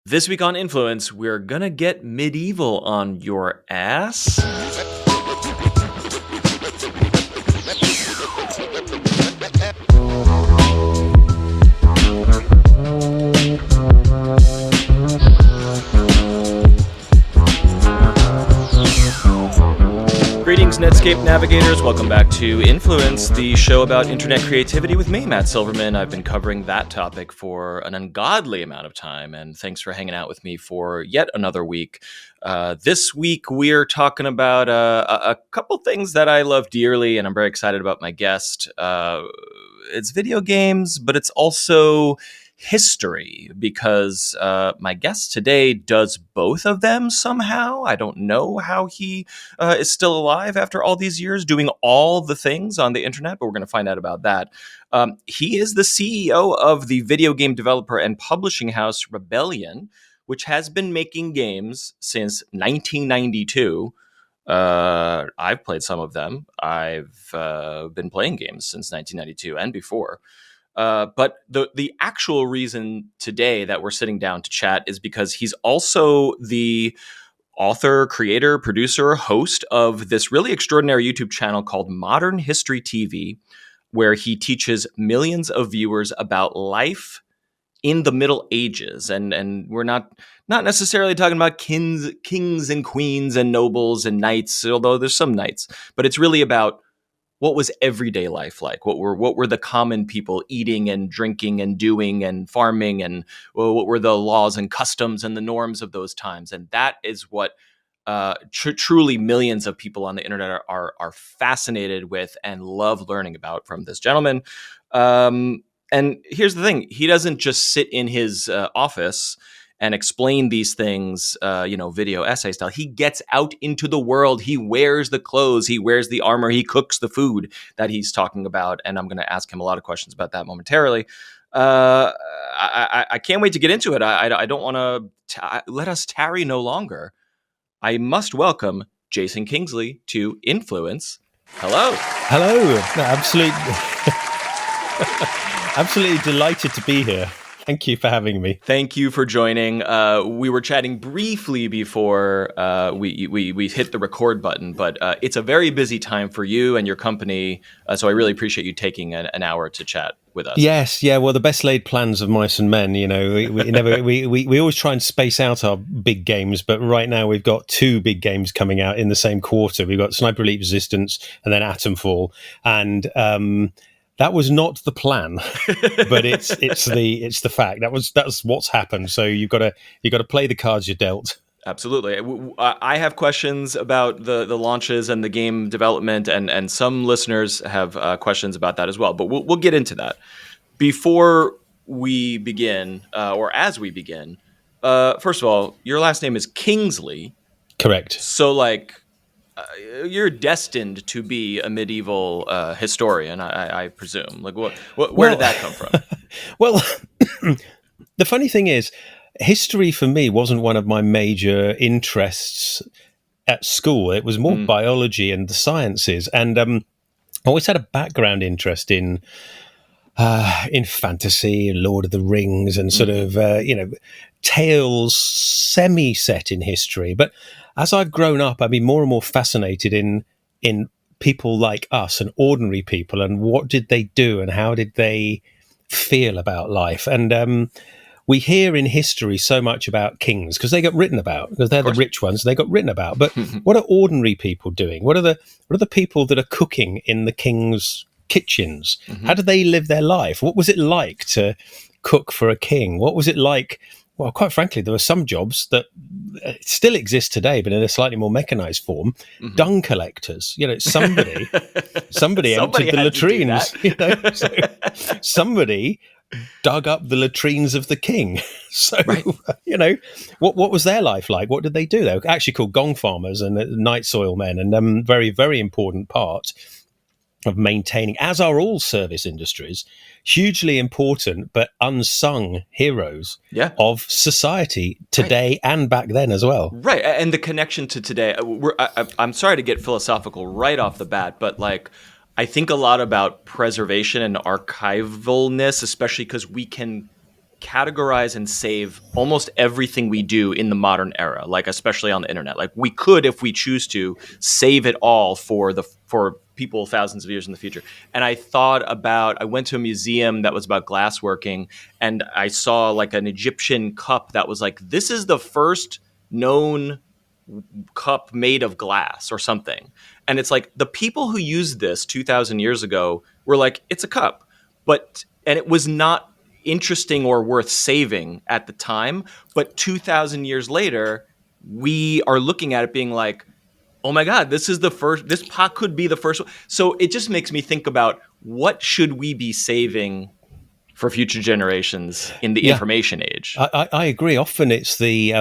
This week on Influence, we're gonna get medieval on your ass. Greetings, Netscape navigators. Welcome back to Influence, the show about internet creativity with me, Matt Silverman. I've been covering that topic for an ungodly amount of time, and thanks for hanging out with me for yet another week. This week, we're talking about a couple things that I love dearly, and I'm very excited about my guest. It's video games, but it's also history, because my guest today does both of them somehow. I don't know how he is still alive after all these years doing all the things on the internet, but we're going to find out about that. He is the CEO of the video game developer and publishing house Rebellion, which has been making games since 1992. I've played some of them. I've been playing games since 1992 and before. But the actual reason today that we're sitting down to chat is because he's also the author, creator, producer, host of this really extraordinary YouTube channel called Modern History TV, where he teaches millions of viewers about life in the Middle Ages. And we're not necessarily talking about kings and queens and nobles and knights, although there's some knights, but it's really about what was everyday life like? What were the common people eating and drinking and doing and farming, and what were the laws and customs and the norms of those times? And that is what truly millions of people on the internet are fascinated with and love learning about from this gentleman. And here's the thing: he doesn't just sit in his office and explain these things, video essay style. He gets out into the world. He wears the clothes. He wears the armor. He cooks the food that he's talking about. And I'm going to ask him a lot of questions about that momentarily. I can't wait to get into it. I don't want to let us tarry no longer. I must welcome Jason Kingsley to Influence. Hello. Hello. Absolutely delighted to be here. Thank you for having me. Thank you for joining. We were chatting briefly before we hit the record button, but it's a very busy time for you and your company. So I really appreciate you taking an hour to chat with us. Yes, yeah. Well, the best laid plans of mice and men. We always try and space out our big games, but right now we've got two big games coming out in the same quarter. We've got Sniper Elite Resistance and then Atomfall, and that was not the plan, but it's the fact. That's what's happened. So you've got to play the cards you're dealt. Absolutely. I have questions about the launches and the game development, and some listeners have questions about that as well. But we'll get into that. Before we begin, or as we begin, first of all, your last name is Kingsley. Correct. So you're destined to be a medieval historian, I presume. Where did that come from? Well, the funny thing is, history for me wasn't one of my major interests at school. It was more biology and the sciences, and I always had a background interest in fantasy and Lord of the Rings and sort of tales semi-set in history. But as I've grown up, I've been more and more fascinated in people like us and ordinary people, and what did they do and how did they feel about life. And we hear in history so much about kings because they got written about, because they're the rich ones. They got written about. But what are ordinary people doing? What are the people that are cooking in the king's kitchens? How do they live their life? What was it like to cook for a king? What was it like? Well, quite frankly, there were some jobs that still exist today, but in a slightly more mechanized form. Dung collectors. Somebody emptied the latrines. So somebody dug up the latrines of the king. So, right. What was their life like? What did they do? They were actually called gong farmers and night soil men, and very, very important part of maintaining, as are all service industries, hugely important but unsung heroes of society today and back then as well. Right, and the connection to today. I'm sorry to get philosophical right off the bat, but I think a lot about preservation and archivalness, especially because we can categorize and save almost everything we do in the modern era, like especially on the internet. Like we could, if we choose to, save it all for people thousands of years in the future. And I went to a museum that was about glassworking, and I saw like an Egyptian cup that was like, this is the first known cup made of glass or something. And it's like the people who used this 2,000 years ago were like, it's a cup. And it was not interesting or worth saving at the time. But 2,000 years later, we are looking at it being like, oh my God, this pot could be the first one. So it just makes me think about, what should we be saving for future generations in the information age? I agree. Often it's the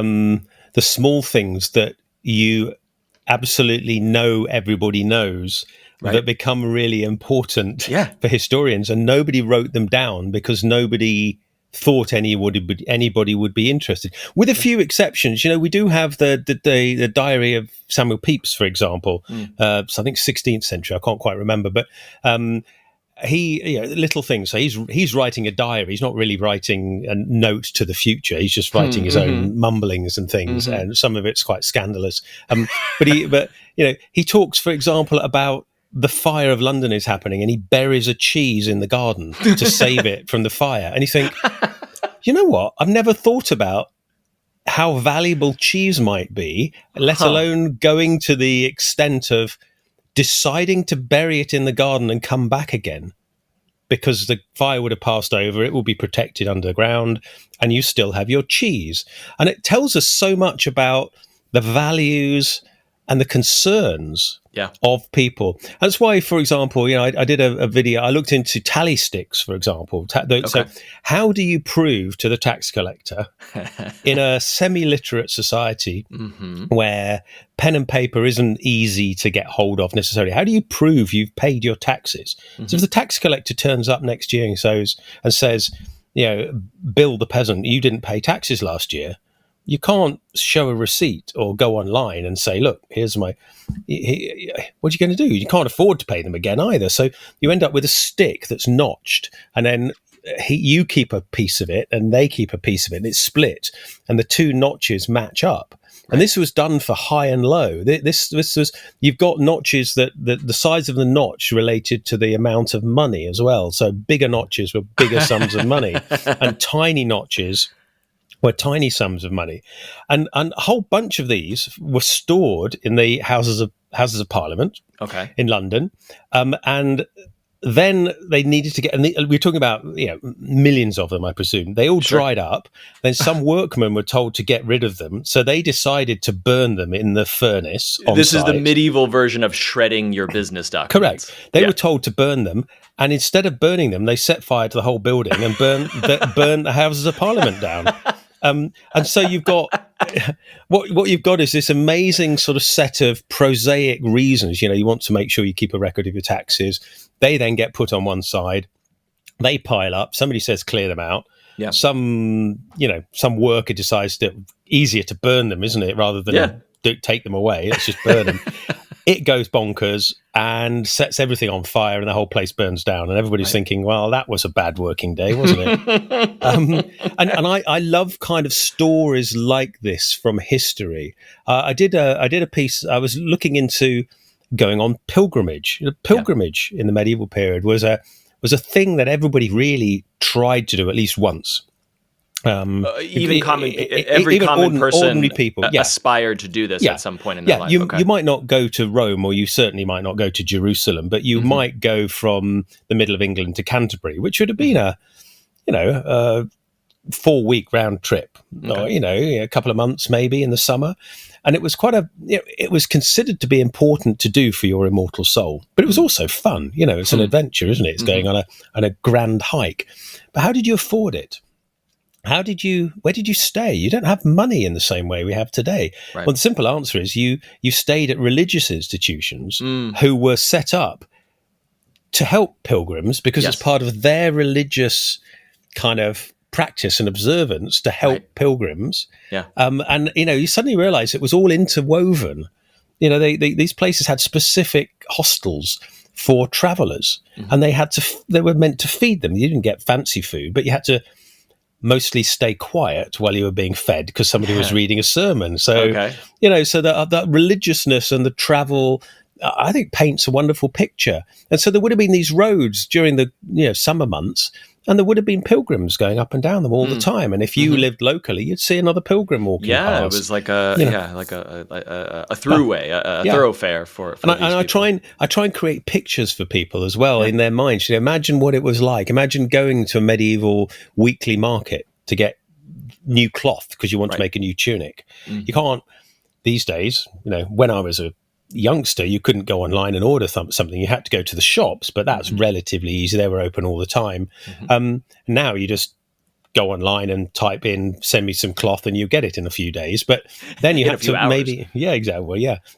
small things that you absolutely know everybody knows, right, that become really important for historians, and nobody wrote them down because nobody thought anybody would be interested, with a few exceptions. We do have the diary of Samuel Pepys, for example. So I think 16th century, I can't quite remember, but he little things. So he's writing a diary. He's not really writing a note to the future. He's just writing his own mumblings and things, and some of it's quite scandalous. But he talks, for example, about the fire of London is happening, and he buries a cheese in the garden to save it from the fire. And you think, you know what? I've never thought about how valuable cheese might be, let alone going to the extent of deciding to bury it in the garden and come back again, because the fire would have passed over, it will be protected underground, and you still have your cheese. And it tells us so much about the values and the concerns of people. That's why, for example, I did a video, I looked into tally sticks, for example. So how do you prove to the tax collector in a semi-literate society where pen and paper isn't easy to get hold of necessarily, how do you prove you've paid your taxes? So if the tax collector turns up next year and says, Bill the peasant, you didn't pay taxes last year, you can't show a receipt or go online and say, look, here's what are you going to do? You can't afford to pay them again either. So you end up with a stick that's notched, and then you keep a piece of it and they keep a piece of it, and it's split, and the two notches match up. And this was done for high and low. This was, you've got notches that the size of the notch related to the amount of money as well. So bigger notches were bigger sums of money, and tiny notches were tiny sums of money, and a whole bunch of these were stored in the Houses of Parliament, in London, and then they needed to get. And we're talking about millions of them, I presume. They all dried up. Then some workmen were told to get rid of them, so they decided to burn them in the furnace. This is the medieval version of shredding your business documents. Correct. They were told to burn them, and instead of burning them, they set fire to the whole building and burn the Houses of Parliament down. And so you've got what you've got is this amazing sort of set of prosaic reasons. You want to make sure you keep a record of your taxes. They then get put on one side. They pile up. Somebody says clear them out. Yeah. Some worker decides that easier to burn them, isn't it, rather than take them away. Let's just burn them. It goes bonkers and sets everything on fire, and the whole place burns down. And everybody's thinking, well, that was a bad working day, wasn't it? And I love kind of stories like this from history. I did a piece. I was looking into going on pilgrimage. Pilgrimage in the medieval period was a thing that everybody really tried to do at least once. Every common person, ordinary people, aspired to do this at some point in their life. You might not go to Rome, or you certainly might not go to Jerusalem, but you might go from the middle of England to Canterbury, which would have been a 4-week round trip, or a couple of months maybe in the summer. And it was it was considered to be important to do for your immortal soul, but it was also fun. It's an adventure, isn't it? It's going on a grand hike. But how did you afford it? Where did you stay? You don't have money in the same way we have today. Right. Well, the simple answer is you stayed at religious institutions who were set up to help pilgrims, because it's part of their religious kind of practice and observance to help pilgrims. Yeah. And you suddenly realize it was all interwoven. These places had specific hostels for travelers, and they were meant to feed them. You didn't get fancy food, but you had to mostly stay quiet while you were being fed because somebody was reading a sermon. So, Okay. So that religiousness and the travel, I think, paints a wonderful picture. And so there would have been these roads during the summer months, and there would have been pilgrims going up and down them all the time. And if you lived locally, you'd see another pilgrim walking past. Yeah, it was like a throughway, a thoroughfare for and these people. I try and create pictures for people as well in their minds. Imagine what it was like. Imagine going to a medieval weekly market to get new cloth because you want to make a new tunic. You can't these days. When I was a youngster, you couldn't go online and order something. You had to go to the shops, but that's relatively easy. They were open all the time. Now you just go online and type in "send me some cloth" and you get it in a few days. But then you have to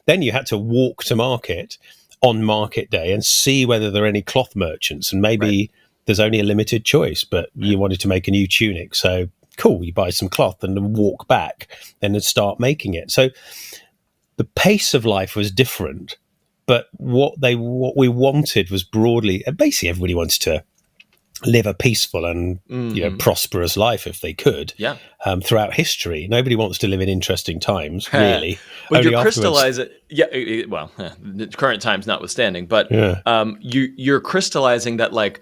then you had to walk to market on market day and see whether there are any cloth merchants, and maybe there's only a limited choice, but you wanted to make a new tunic, so cool, you buy some cloth and then walk back and then start making it. So the pace of life was different, but what we wanted was broadly, basically everybody wanted to live a peaceful and prosperous life if they could. Throughout history, nobody wants to live in interesting times, really. But you crystallize it. Current times notwithstanding, but you're crystallizing that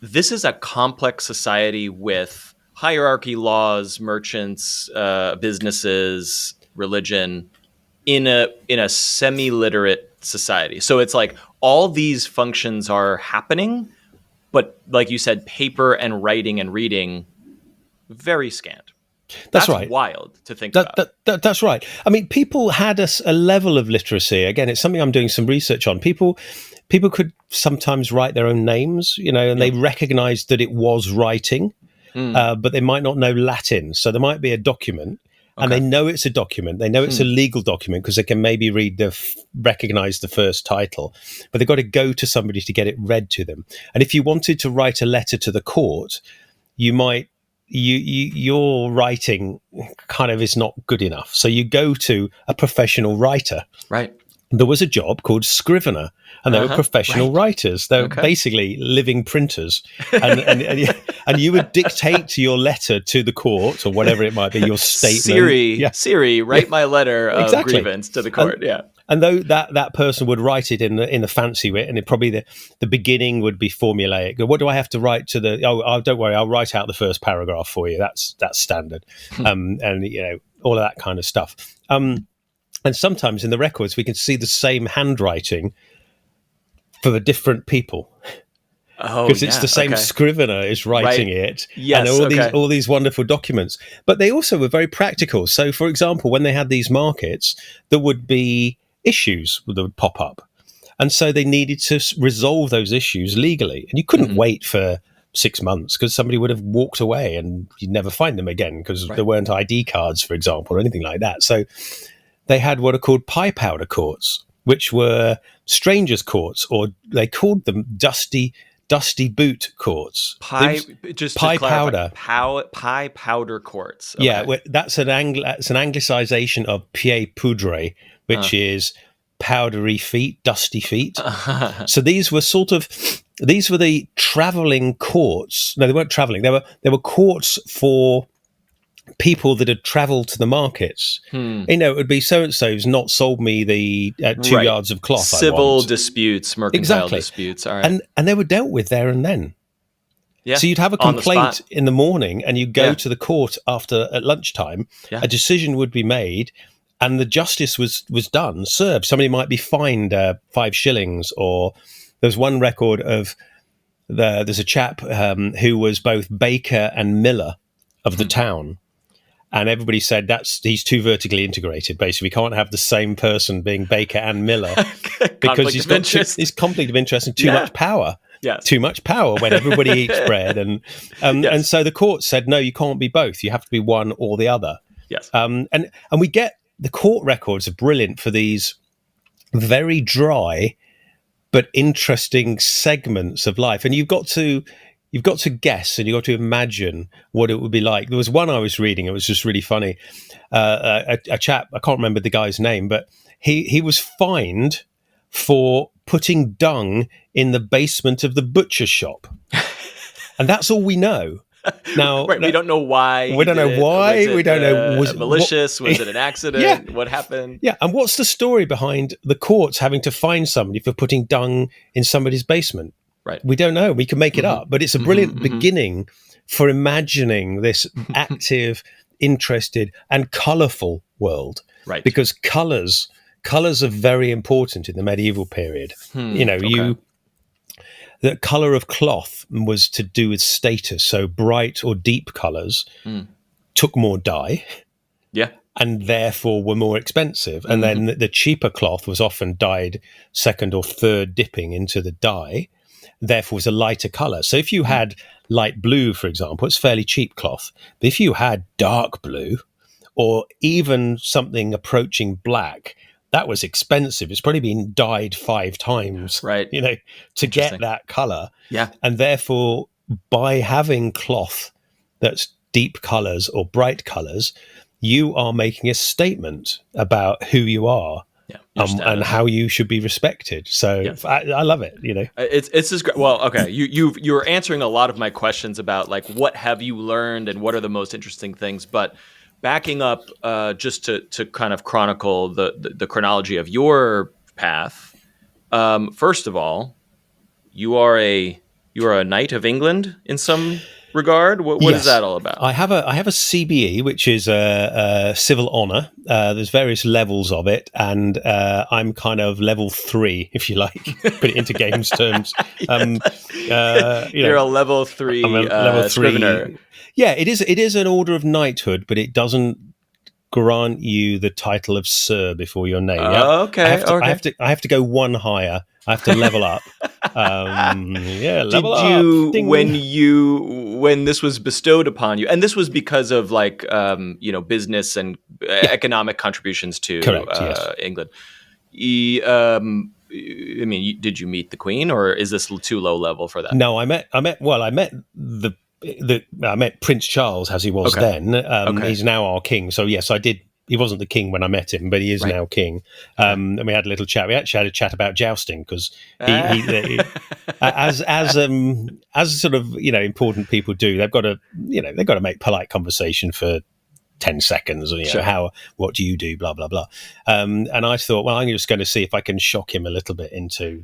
this is a complex society with hierarchy, laws, merchants, businesses, religion, in a semi-literate society. So it's like all these functions are happening, but like you said, paper and writing and reading, very scant. That's right. Wild to think about. That's right. I mean, people had a level of literacy. Again, it's something I'm doing some research on. People could sometimes write their own names, and they recognized that it was writing, but they might not know Latin. So there might be a document. And they know it's a document. They know it's a legal document because they can maybe recognize the first title, but they've got to go to somebody to get it read to them. And if you wanted to write a letter to the court, your writing kind of is not good enough. So you go to a professional writer. Right. There was a job called scrivener, and they were professional writers. They were basically living printers, and you would dictate your letter to the court or whatever it might be, your statement. Siri, write my letter of grievance to the court. And though that person would write it in the fancy way, and it probably the beginning would be formulaic. What do I have to write to the? Oh, don't worry, I'll write out the first paragraph for you. That's standard, and all of that kind of stuff. And sometimes in the records, we can see the same handwriting for the different people. Because it's the same scrivener is writing it. Yes, and all these wonderful documents. But they also were very practical. So, for example, when they had these markets, there would be issues that would pop up. And so they needed to resolve those issues legally. And you couldn't wait for 6 months because somebody would have walked away and you'd never find them again because there weren't ID cards, for example, or anything like that. So they had what are called pie powder courts, which were strangers' courts, or they called them dusty boot courts. Pie powder. Pie powder courts. Okay. Yeah, that's an anglicization of pied poudre, which is powdery feet, dusty feet. So these were the traveling courts. No, they weren't traveling. They were courts for people that had traveled to the markets. It would be so-and-so's not sold me the 2 yards of cloth. Civil disputes, mercantile disputes. All right. And they were dealt with there and then. Yeah. So you'd have a complaint in the morning and you'd go to the court at lunchtime. Yeah. A decision would be made and the justice was done, served. Somebody might be fined 5 shillings, or there's one record of there's a chap who was both baker and miller of the town. And everybody said he's too vertically integrated. Basically, we can't have the same person being baker and miller because he's got this conflict of interest and too much power. Yes. Too much power when everybody eats bread. And so the court said, no, you can't be both. You have to be one or the other. Yes. And we get the court records are brilliant for these very dry but interesting segments of life. And you've got to guess and you've got to imagine what it would be like. There was one I was reading, it was just really funny. A chap, I can't remember the guy's name, but he was fined for putting dung in the basement of the butcher shop. And that's all we know. Now, Right. We don't know why we he don't did know it. why. Was it We don't know. Was malicious? Was it an Yeah, accident? What happened? yeah. And what's the story behind the courts having to fine somebody for putting dung in somebody's basement? Right. We don't know. We can make it Mhm. up, but it's a Mhm, brilliant mhm. beginning for imagining this active, interested, and colourful world. Right. Because colours are very important in the medieval period. Okay. The colour of cloth was to do with status. So bright or deep colours Mm. took more dye Yeah. and therefore were more expensive. And Mhm. then the cheaper cloth was often dyed second or third dipping into the dye, therefore was a lighter colour. So if you had light blue, for example, it's fairly cheap cloth. But if you had dark blue or even something approaching black, that was expensive. It's probably been dyed 5 times, Right. to get Interesting. that colour. Yeah. And therefore, by having cloth that's deep colours or bright colours, you are making a statement about who you are, Yeah. Your and status. how you should be respected. So Yeah. I love it. It's just great. Well, okay. You're answering a lot of my questions about like what have you learned and what are the most interesting things. But backing up, just to kind of chronicle the chronology of your path. First of all, you are a knight of England in some regard. What is Yes, that all about? I have a CBE, which is a civil honour. There's various levels of it, and I'm kind of level 3, if you like, put it into games terms. You're a level I'm a 3 level 3. scrivener. Yeah, it is. It is an order of knighthood, but it doesn't grant you the title of Sir before your name. Yeah, I Okay. have to. Okay. I have to go one higher. I have to level up. Yeah, level Did up. you Ding. when this was bestowed upon you, and this was because of like business and Yeah, economic contributions to correct. Yes. England? I mean, did you meet the Queen, or is this too low level for that? No, I met I met Prince Charles as he was Okay. then. Okay. He's now our king. So yes, I did. He wasn't the king when I met him, but he is Right. now king. Okay. And we had a little chat. We actually had a chat about jousting because Ah. as sort of important people do, they've got to make polite conversation for 10 seconds, or Sure. what do you do, blah blah blah. And I thought, well, I'm just going to see if I can shock him a little bit into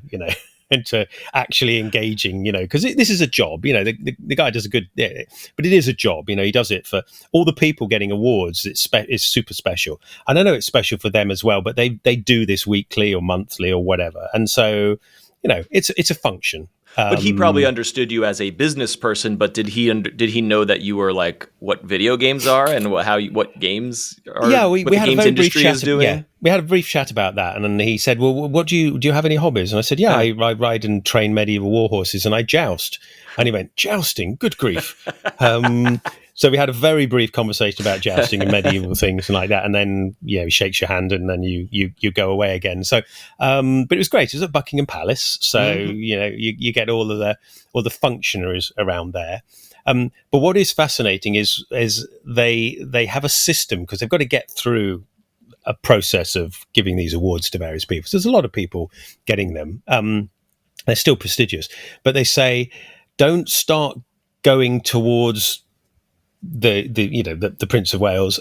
into actually engaging, because this is a job. The guy does a good, yeah, but it is a job. He does it for all the people getting awards. It's super special, and I know it's special for them as well. But they do this weekly or monthly or whatever, and so it's a function. But he probably understood you as a business person. But did he know that you were like what video games are and what games are? Yeah, what we the had a games very brief industry chat. is doing? Yeah, we had a brief chat about that, and then he said, "Well, what do you have any hobbies?" And I said, "Yeah, I ride and train medieval war horses, and I joust." And he went, "Jousting? Good grief!" So we had a very brief conversation about jousting and medieval things and like that, and then he shakes your hand, and then you go away again. So, but it was great. It was at Buckingham Palace, so you get all the functionaries around there. But what is fascinating is they have a system because they've got to get through a process of giving these awards to various people. So there's a lot of people getting them. They're still prestigious, but they say don't start going towards the Prince of Wales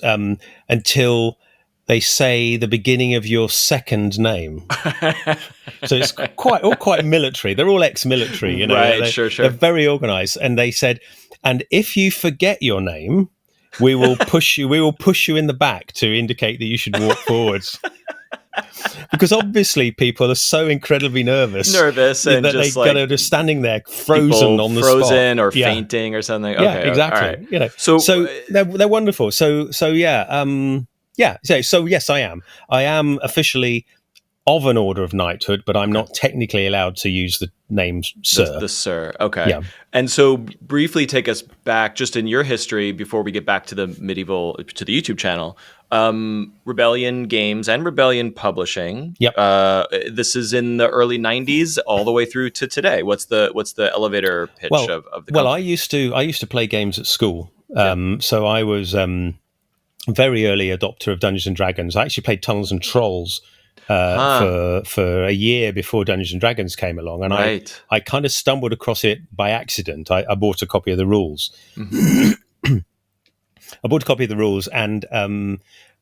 until they say the beginning of your second name. So it's quite military. They're all ex-military, Right, sure. They're very organised, and they said, and if you forget your name, we will push you. We will push you in the back to indicate that you should walk forwards. Because obviously people are so incredibly nervous and that just they're standing there frozen on the spot, frozen or fainting or something. Okay, yeah, exactly. All right. So they're wonderful. So yeah, yeah. So yes, I am officially of an order of knighthood, but I'm not technically allowed to use the name Sir. The Sir. Okay. Yeah. And so briefly take us back just in your history before we get back to the YouTube channel. Rebellion Games and Rebellion Publishing. Yep. This is in the early 90s all the way through to today. What's the elevator pitch of the company? Well, I used to play games at school. So I was very early adopter of Dungeons and Dragons. I actually played Tunnels and Trolls Huh. for a year before Dungeons and Dragons came along, and Right. I kind of stumbled across it by accident. I bought a copy of the rules. Hmm. I bought a copy of the rules and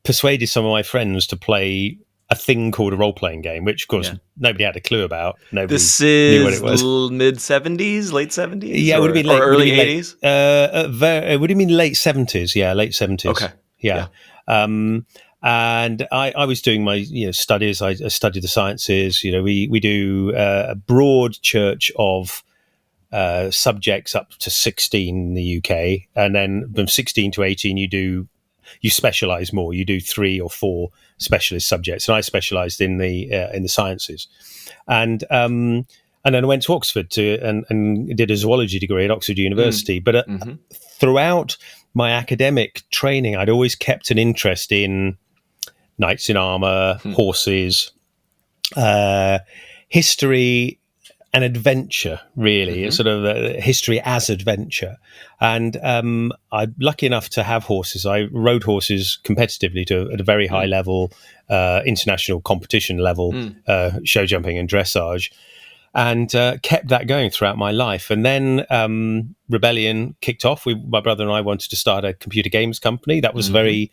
persuaded some of my friends to play a thing called a role-playing game, which, of course, Yeah. nobody had a clue about. Nobody This knew what it is was. mid 70s, late 70s, Yeah, it would have been late. or early Would have been 80s? would have been late 70s. Yeah, late 70s. Okay. Yeah. And I was doing my studies. I studied the sciences. We do a broad church of subjects up to 16 in the UK, and then from 16 to 18 you specialize more. You do 3 or 4 specialist subjects, and I specialized in the sciences. And then I went to Oxford and did a zoology degree at Oxford University. But throughout my academic training, I'd always kept an interest in knights in armor, horses, history, and adventure, really, sort of history as adventure. And I'm lucky enough to have horses. I rode horses competitively at a very high level, international competition level, show jumping and dressage, and kept that going throughout my life. And then Rebellion kicked off. My brother and I wanted to start a computer games company. That was a very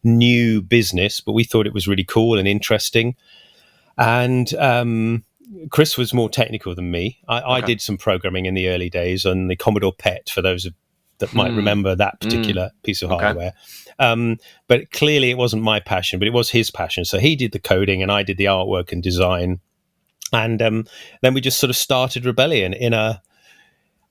new business, but we thought it was really cool and interesting. And Chris was more technical than me. I did some programming in the early days on the Commodore PET, for those that might remember that particular piece of hardware. But clearly it wasn't my passion, but it was his passion. So he did the coding and I did the artwork and design. And then we just sort of started Rebellion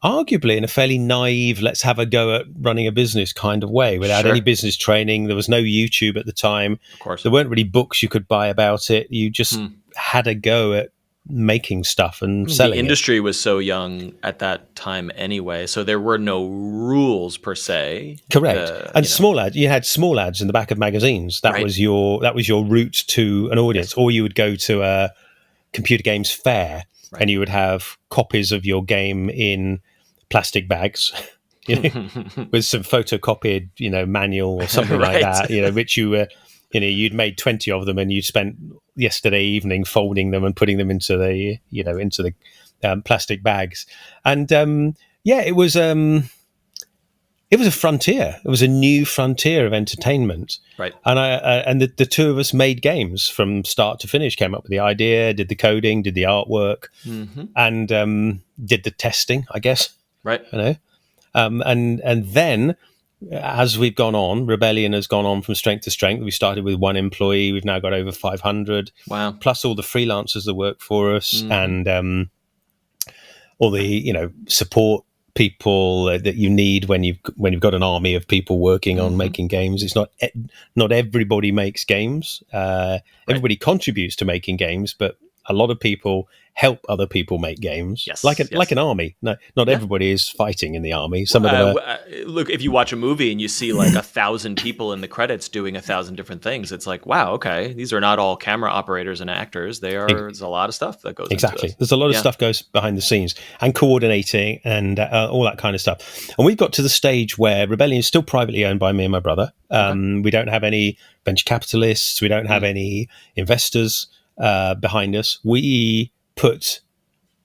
arguably in a fairly naive, let's have a go at running a business kind of way, without any business training. There was no YouTube at the time. Of course. There weren't really books you could buy about it. You just had a go at making stuff and selling the industry was so young at that time anyway, so there were no rules per se. Correct. And small ads, you had small ads in the back of magazines. That was your route to an audience. Or you would go to a computer games fair and you would have copies of your game in plastic bags with some photocopied manual or something like that, which you'd made 20 of them and you'd spent yesterday evening folding them and putting them into the plastic bags. And it was a frontier. It was a new frontier of entertainment. Right. And the two of us made games from start to finish, came up with the idea, did the coding, did the artwork, and did the testing, I guess. Right. And then as we've gone on, Rebellion has gone on from strength to strength. We started with 1 employee. We've now got over 500. Wow. Plus all the freelancers that work for us and all the, support people that you need when you've got an army of people working on making games. It's not everybody makes games. Everybody contributes to making games, but a lot of people help other people make games. Yes, like an army. No, not everybody is fighting in the army. Some of them look, if you watch a movie and you see like 1,000 people in the credits doing 1,000 different things, it's like, wow, okay, these are not all camera operators and actors. There's a lot of stuff that goes into this. There's a lot of stuff goes behind the scenes and coordinating and all that kind of stuff. And we've got to the stage where Rebellion is still privately owned by me and my brother. We don't have any venture capitalists. We don't have any investors behind us. We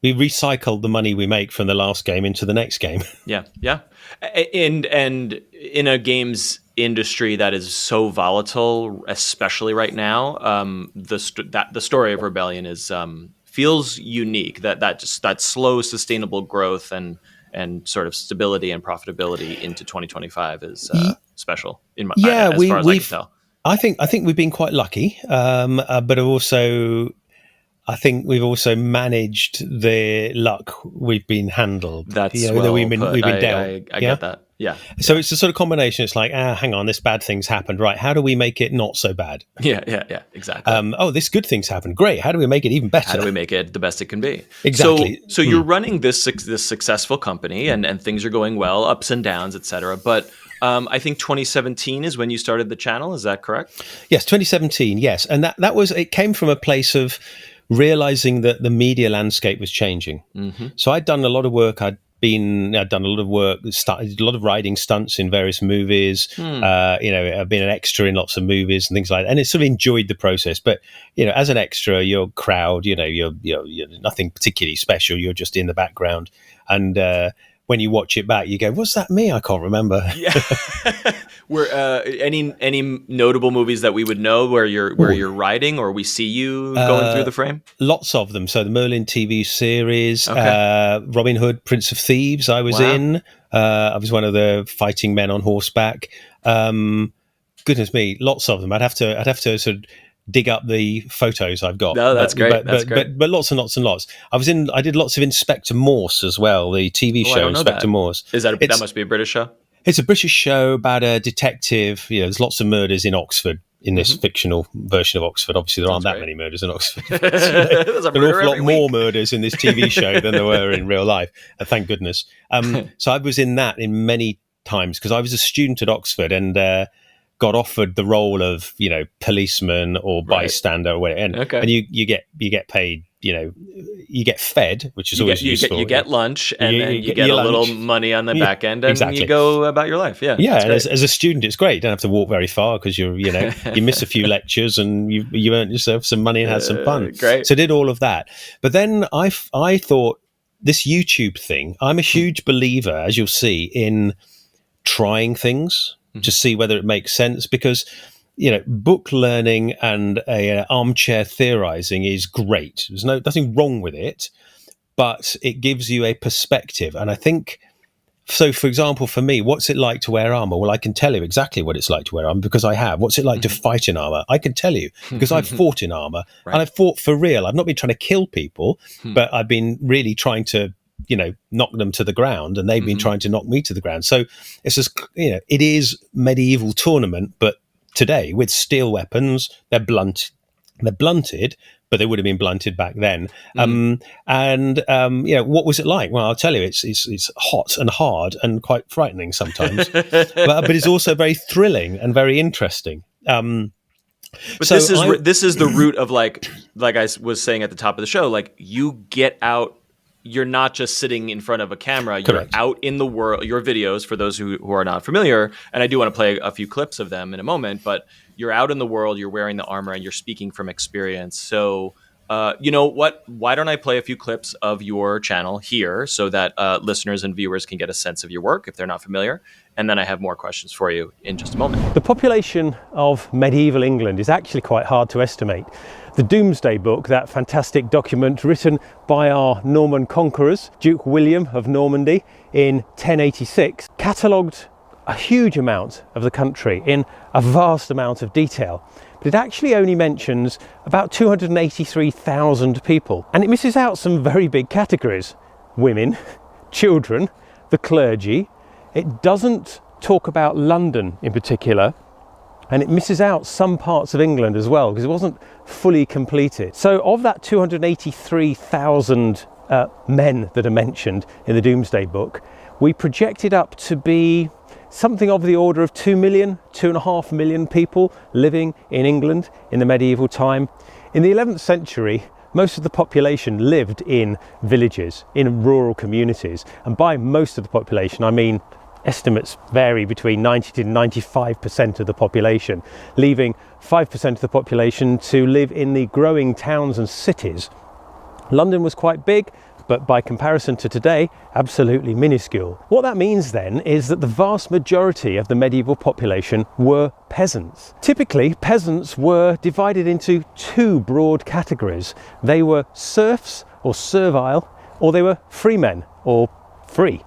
recycled the money we make from the last game into the next game. Yeah. And in a games industry that is so volatile, especially right now, the story of Rebellion is feels unique. That slow, sustainable growth and sort of stability and profitability into 2025 is special. As far as I can tell. I think we've been quite lucky, but also I think we've also managed the luck we've been handled. That's that we've been dealt. I get that. Yeah. So it's a sort of combination. It's like, hang on, this bad thing's happened. Right. How do we make it not so bad? Yeah. Exactly. This good thing's happened. Great. How do we make it even better? How do we make it the best it can be? Exactly. So you're running this successful company and things are going well, ups and downs, et cetera. But I think 2017 is when you started the channel. Is that correct? Yes, 2017. Yes. And it came from a place of realizing that the media landscape was changing. So I'd done a lot of work. I'd I've done a lot of work, started a lot of riding stunts in various movies. I've been an extra in lots of movies and things like that, and it's sort of enjoyed the process. But as an extra, you're crowd. You're nothing particularly special. You're just in the background, and when you watch it back, you go, "Was that me? I can't remember." Yeah. Were any notable movies that we would know where you're riding, or we see you going through the frame? Lots of them. So the Merlin TV series, Okay. Robin Hood, Prince of Thieves. I was in. I was one of the fighting men on horseback. Goodness me, lots of them. I'd have to sort of dig up the photos I've got. No, that's great. But lots and lots and lots. I did lots of Inspector Morse as well, the TV show Inspector Morse. Is that must be a British show? It's a British show about a detective. There's lots of murders in Oxford in this fictional version of Oxford. Obviously, there aren't that many murders in Oxford. There's an awful lot more murders in this TV show than there were in real life. Thank goodness. So I was in that in many times because I was a student at Oxford and got offered the role of policeman or bystander or whatever, and you get paid. You get fed, which is always useful. You get lunch, and then you get a little money on the back end, and you go about your life. Yeah. And as a student, it's great. You don't have to walk very far because you miss a few lectures and you earn yourself some money and had some fun. Great. So I did all of that, but then I thought this YouTube thing. I'm a huge believer, as you'll see, in trying things to see whether it makes sense because. Book learning and armchair theorizing is great. There's nothing wrong with it, but it gives you a perspective. And I think, so for example, for me, what's it like to wear armor? Well, I can tell you exactly what it's like to wear armor because I have. What's it like to fight in armor? I can tell you because I've fought in armor and I've fought for real. I've not been trying to kill people, but I've been really trying to knock them to the ground, and they've been trying to knock me to the ground. So it's just, it is medieval tournament, but today with steel weapons, they're blunted, but they would have been blunted back then. What was it like? Well, I'll tell you, it's hot and hard and quite frightening sometimes, but it's also very thrilling and very interesting. But so this is the root of like I was saying at the top of the show, like you get out. You're not just sitting in front of a camera. You're Correct. out in the world. Your videos, for those who are not familiar, and I do want to play a few clips of them in a moment, but you're out in the world, you're wearing the armor, and you're speaking from experience. So, you know what? Why don't I play a few clips of your channel here so that listeners and viewers can get a sense of your work if they're not familiar? And then I have more questions for you in just a moment. The population of medieval England is actually quite hard to estimate. The Domesday Book, that fantastic document written by our Norman conquerors, Duke William of Normandy in 1086, catalogued a huge amount of the country in a vast amount of detail. But it actually only mentions about 283,000 people. And it misses out some very big categories. Women, children, the clergy. It doesn't talk about London in particular. And it misses out some parts of England as well, because it wasn't fully completed. So of that 283,000 men that are mentioned in the Domesday Book, we projected up to be something of the order of 2 million, 2.5 million people living in England in the medieval time. In the 11th century, most of the population lived in villages, in rural communities. And by most of the population, I mean estimates vary between 90 to 95% of the population, leaving 5% of the population to live in the growing towns and cities. London was quite big, but by comparison to today, absolutely minuscule. What that means then is that the vast majority of the medieval population were peasants. Typically, peasants were divided into two broad categories. They were serfs or servile, or they were freemen or free.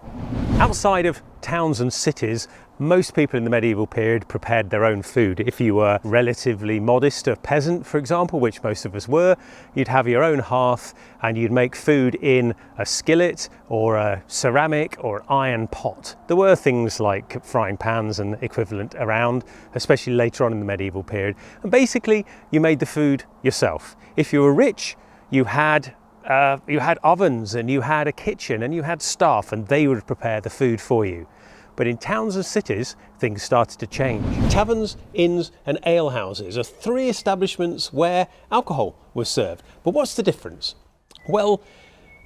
Outside of towns and cities, most people in the medieval period prepared their own food. If you were relatively modest, a peasant, for example, which most of us were, you'd have your own hearth and you'd make food in a skillet or a ceramic or iron pot. There were things like frying pans and equivalent around, especially later on in the medieval period. And basically, you made the food yourself. If you were rich, you had ovens and you had a kitchen and you had staff, and they would prepare the food for you. But in towns and cities, things started to change. Taverns, inns and alehouses are three establishments where alcohol was served. But what's the difference? Well,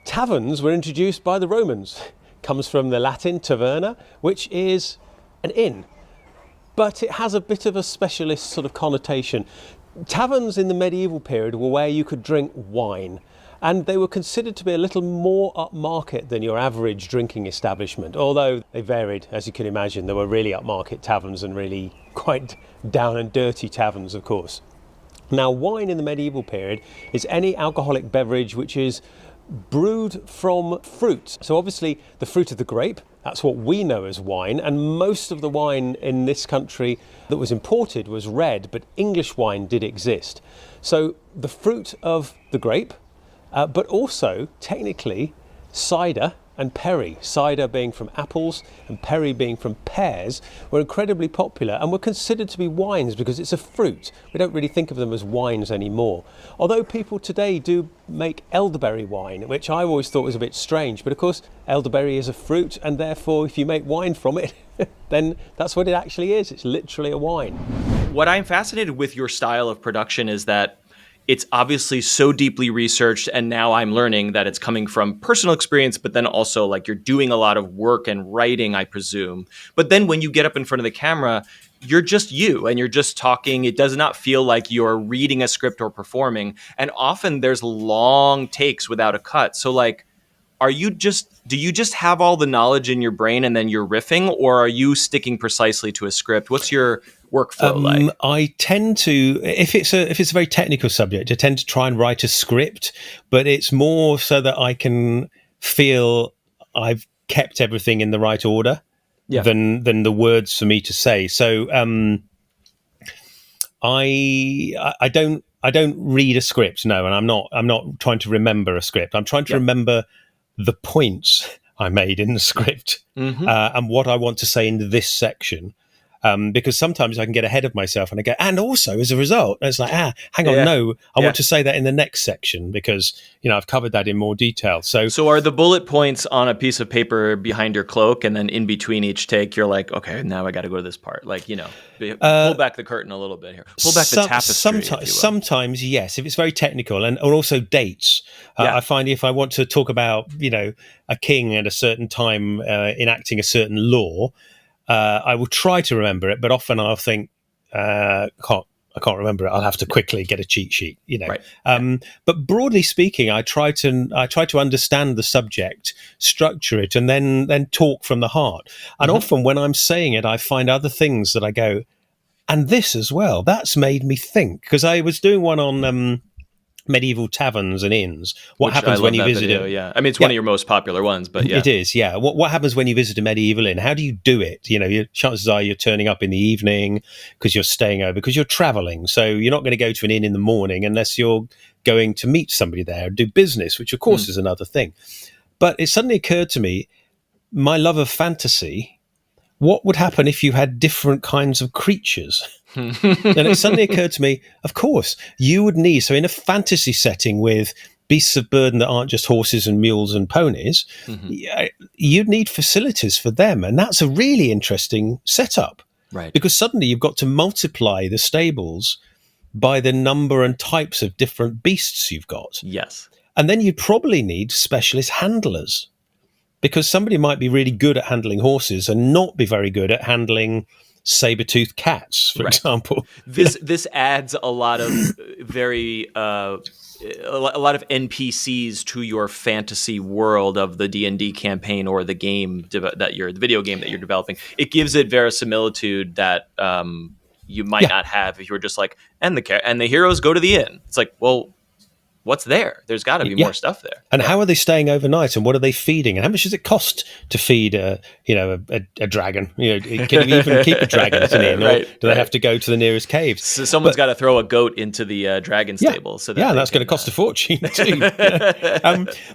taverns were introduced by the Romans. comes from the Latin taverna, which is an inn. But it has a bit of a specialist sort of connotation. Taverns in the medieval period were where you could drink wine, and they were considered to be a little more upmarket than your average drinking establishment, although they varied, as you can imagine. There were really upmarket taverns and really quite down and dirty taverns, of course. Now, wine in the medieval period is any alcoholic beverage which is brewed from fruit. So obviously the fruit of the grape, that's what we know as wine, and most of the wine in this country that was imported was red, but English wine did exist. So the fruit of the grape, but also technically cider and perry, cider being from apples and perry being from pears, were incredibly popular and were considered to be wines because it's a fruit. We don't really think of them as wines anymore. Although people today do make elderberry wine, which I always thought was a bit strange, but of course elderberry is a fruit, and therefore if you make wine from it, then that's what it actually is. It's literally a wine. What I'm fascinated with your style of production is that it's obviously so deeply researched, and now I'm learning that it's coming from personal experience, but then also like you're doing a lot of work and writing, I presume. But then when you get up in front of the camera, you're just you and you're just talking. It does not feel like you're reading a script or performing. And often there's long takes without a cut. So like, do you just have all the knowledge in your brain and then you're riffing, or are you sticking precisely to a script? What's your workflow like? I tend to, if it's a very technical subject, I tend to try and write a script, but it's more so that I can feel I've kept everything in the right order than the words for me to say. So I don't read a script, no, and I'm not trying to remember a script. I'm trying to remember the points I made in the script and what I want to say in this section. Because sometimes I can get ahead of myself and I go, and also as a result, and it's like, hang on, no, I want to say that in the next section because, I've covered that in more detail. So are the bullet points on a piece of paper behind your cloak, and then in between each take, you're like, okay, now I got to go to this part. Like, pull back the curtain a little bit here. Pull back the tapestry. Sometimes, yes, if it's very technical, or also dates. I find if I want to talk about, a king at a certain time enacting a certain law, I will try to remember it, but often I'll think, I can't remember it. I'll have to quickly get a cheat sheet, Right. But broadly speaking, I try to understand the subject, structure it, and then talk from the heart. And often when I'm saying it, I find other things that I go, and this as well. That's made me think, because I was doing one on medieval taverns and inns. What happens when you visit it? Yeah, I mean, it's one of your most popular ones, but yeah, it is. Yeah, what happens when you visit a medieval inn? How do you do it? Chances are you're turning up in the evening because you're staying over, because you're traveling. So you're not going to go to an inn in the morning unless you're going to meet somebody there and do business, which of course is another thing. But it suddenly occurred to me, my love of fantasy. What would happen if you had different kinds of creatures? And it suddenly occurred to me, of course, you would need, so in a fantasy setting with beasts of burden that aren't just horses and mules and ponies, you'd need facilities for them. And that's a really interesting setup. Right. Because suddenly you've got to multiply the stables by the number and types of different beasts you've got. Yes. And then you'd probably need specialist handlers, because somebody might be really good at handling horses and not be very good at handling saber-toothed cats, for example. This adds a lot of a lot of NPCs to your fantasy world of the D&D campaign or the game the video game that you're developing. It gives it verisimilitude that you might not have if you were just like, and the heroes go to the inn. It's like, well, what's there? There's got to be more stuff there. And how are they staying overnight? And what are they feeding? And how much does it cost to feed a dragon? Can you even keep a dragon at an inn, or do they have to go to the nearest caves? So someone's got to throw a goat into the dragon stable. So that's going to cost a fortune too.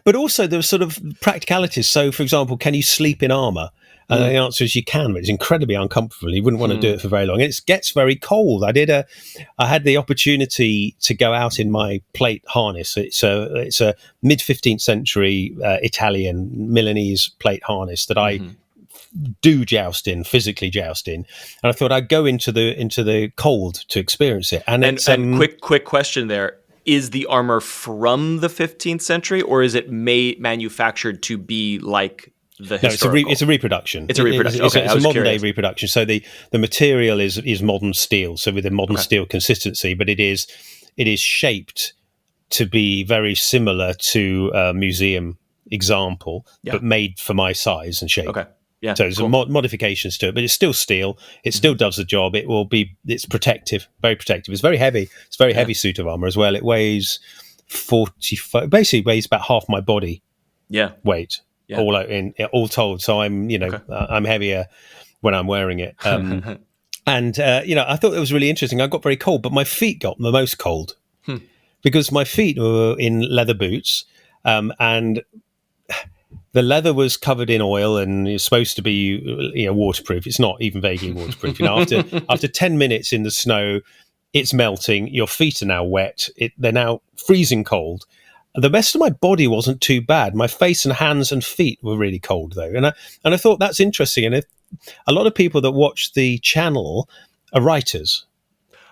But also there's sort of practicalities. So, for example, can you sleep in armor? And the answer is you can, but it's incredibly uncomfortable. You wouldn't want to do it for very long. It gets very cold. I had the opportunity to go out in my plate harness. It's a mid 15th century Italian Milanese plate harness that I do physically joust in, and I thought I'd go into the cold to experience it. And quick question there. Is the armor from the 15th century, or is it manufactured to be like the No, historical? it's a reproduction. It's a reproduction. It's Okay, a modern day reproduction. So the material is modern steel, so with a modern steel consistency, but it is shaped to be very similar to a museum example, but made for my size and shape. Okay. Yeah. So there's modifications to it, but it's still steel. It still does the job. It's protective, very protective. It's very heavy. It's a very heavy suit of armor as well. It weighs 45, basically weighs about half my body weight, all told. So I'm, I'm heavier when I'm wearing it. And, I thought it was really interesting. I got very cold, but my feet got the most cold because my feet were in leather boots, and the leather was covered in oil and it's supposed to be, waterproof. It's not even vaguely waterproof. After 10 minutes in the snow, it's melting. Your feet are now wet. They're now freezing cold. The rest of my body wasn't too bad. My face and hands and feet were really cold, though. And I thought that's interesting. And a lot of people that watch the channel are writers.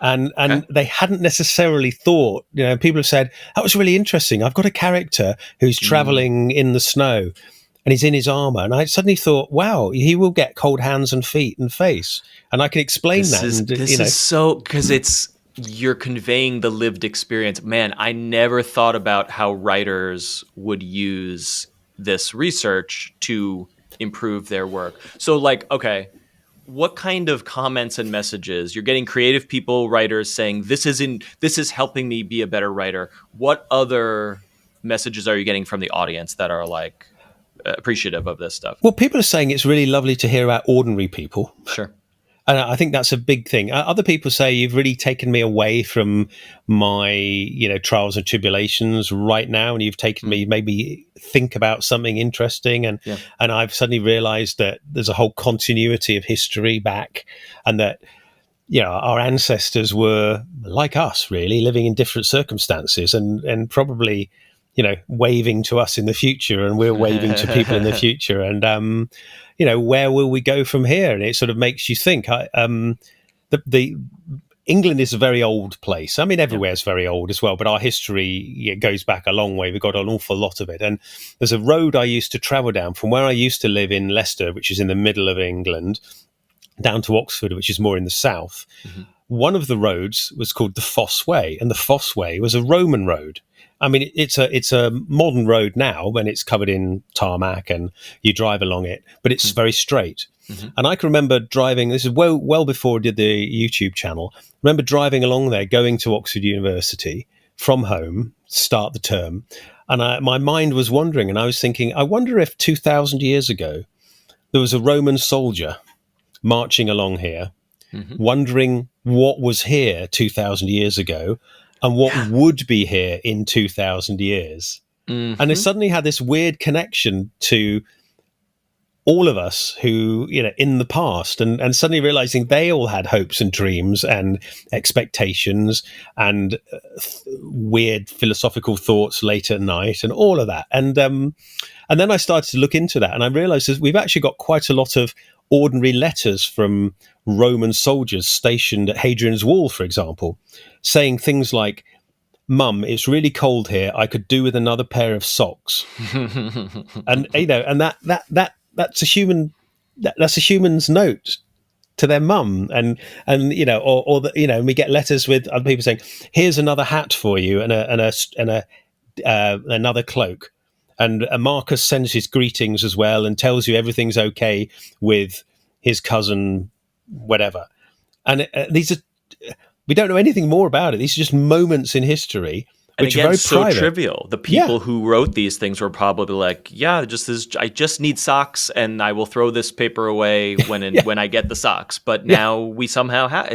And they hadn't necessarily thought, people have said, that was really interesting. I've got a character who's traveling in the snow and he's in his armor. And I suddenly thought, wow, he will get cold hands and feet and face. And I can explain that. This is so, because you're conveying the lived experience. Man, I never thought about how writers would use this research to improve their work. So what kind of comments and messages? You're getting creative people, writers saying, this is helping me be a better writer. What other messages are you getting from the audience that are appreciative of this stuff? Well, people are saying it's really lovely to hear about ordinary people. Sure. And I think that's a big thing. Other people say you've really taken me away from my, trials and tribulations right now, and you've taken me, made me think about something interesting. And I've suddenly realized that there's a whole continuity of history back, and that our ancestors were like us, really living in different circumstances, and probably waving to us in the future, and we're waving to people in the future. And where will we go from here? And it sort of makes you think. The England is a very old place. I mean, everywhere is very old as well, but our history goes back a long way. We've got an awful lot of it. And there's a road I used to travel down from where I used to live in Leicester, which is in the middle of England, down to Oxford, which is more in the south. Mm-hmm. One of the roads was called the Fosse Way, and the Fosse Way was a Roman road. I mean, it's a modern road now when it's covered in tarmac and you drive along it, but it's very straight. Mm-hmm. And I can remember driving, this is well before I did the YouTube channel, remember driving along there, going to Oxford University from home, start the term. And my mind was wandering, and I was thinking, I wonder if 2,000 years ago, there was a Roman soldier marching along here, wondering what was here 2,000 years ago, and what would be here in 2,000 years. Mm-hmm. And it suddenly had this weird connection to all of us who, in the past, and suddenly realizing they all had hopes and dreams and expectations and weird philosophical thoughts late at night and all of that. And then I started to look into that, and I realized that we've actually got quite a lot of ordinary letters from Roman soldiers stationed at Hadrian's Wall, for example, saying things like, "Mum, it's really cold here. I could do with another pair of socks." And that's a human's note to their mum, and we get letters with other people saying, "Here's another hat for you, and another cloak." And Marcus sends his greetings as well and tells you everything's okay with his cousin, whatever. And these are, we don't know anything more about it. These are just moments in history, which are very private. So trivial. The people who wrote these things were probably like, I just need socks, and I will throw this paper away when I get the socks. But now we somehow have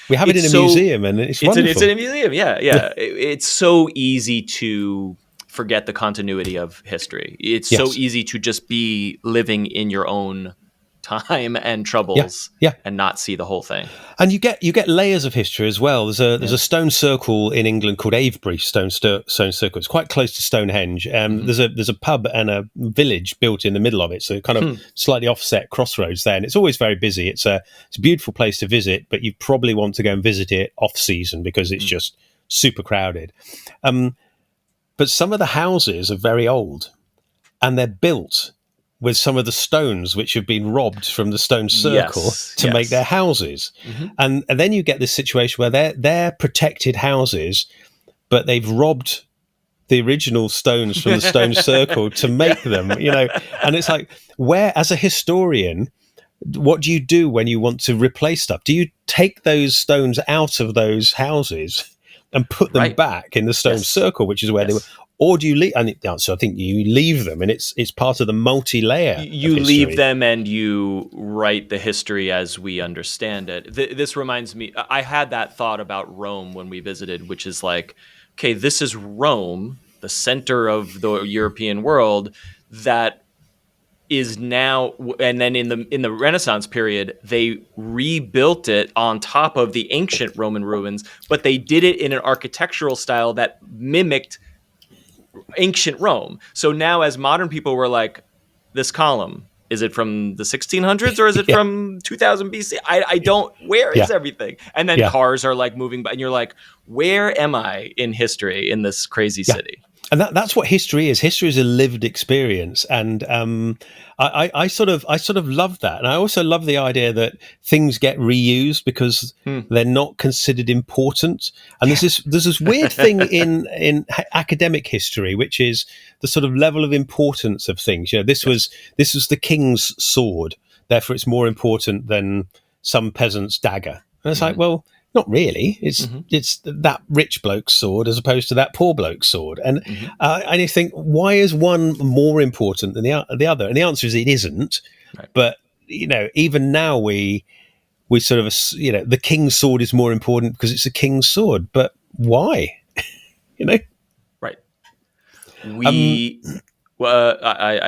we have it in a museum, and it's wonderful. It's in a museum. Yeah. It's so easy to forget the continuity of history. It's so easy to just be living in your own time and troubles and not see the whole thing. And you get layers of history as well. There's a stone circle in England called Avebury Stone Circle. It's quite close to Stonehenge. There's a pub and a village built in the middle of it, so kind of slightly offset crossroads there, and it's always very busy. It's a beautiful place to visit, but you probably want to go and visit it off season because it's just super crowded. But some of the houses are very old, and they're built with some of the stones which have been robbed from the stone circle to make their houses. And then you get this situation where they're protected houses, but they've robbed the original stones from the stone circle to make them, and it's like, where, as a historian, what do you do when you want to replace stuff? Do you take those stones out of those houses and put them back in the stone circle, which is where they were? Or do you leave? And the answer, I think, you leave them, and it's part of the multi-layer. You leave them, and you write the history as we understand it. This reminds me, I had that thought about Rome when we visited, which is like, okay, this is Rome, the center of the European world, that is now, and then in the Renaissance period, they rebuilt it on top of the ancient Roman ruins, but they did it in an architectural style that mimicked ancient Rome. So now, as modern people, were like, this column, is it from the 1600s or is it from 2000 BC? I don't, where is everything? And then cars are like moving by, and you're like, where am I in history in this crazy city? And that's what history is. History is a lived experience, and I sort of love that. And I also love the idea that things get reused because they're not considered important. And there's this weird thing in academic history, which is the sort of level of importance of things. This was the king's sword, therefore it's more important than some peasant's dagger. And it's like, well, not really. It's that rich bloke's sword as opposed to that poor bloke's sword. And and you think, why is one more important than the other? And the answer is it isn't. Right. But even now we sort of the king's sword is more important because it's a king's sword. But why? Right. I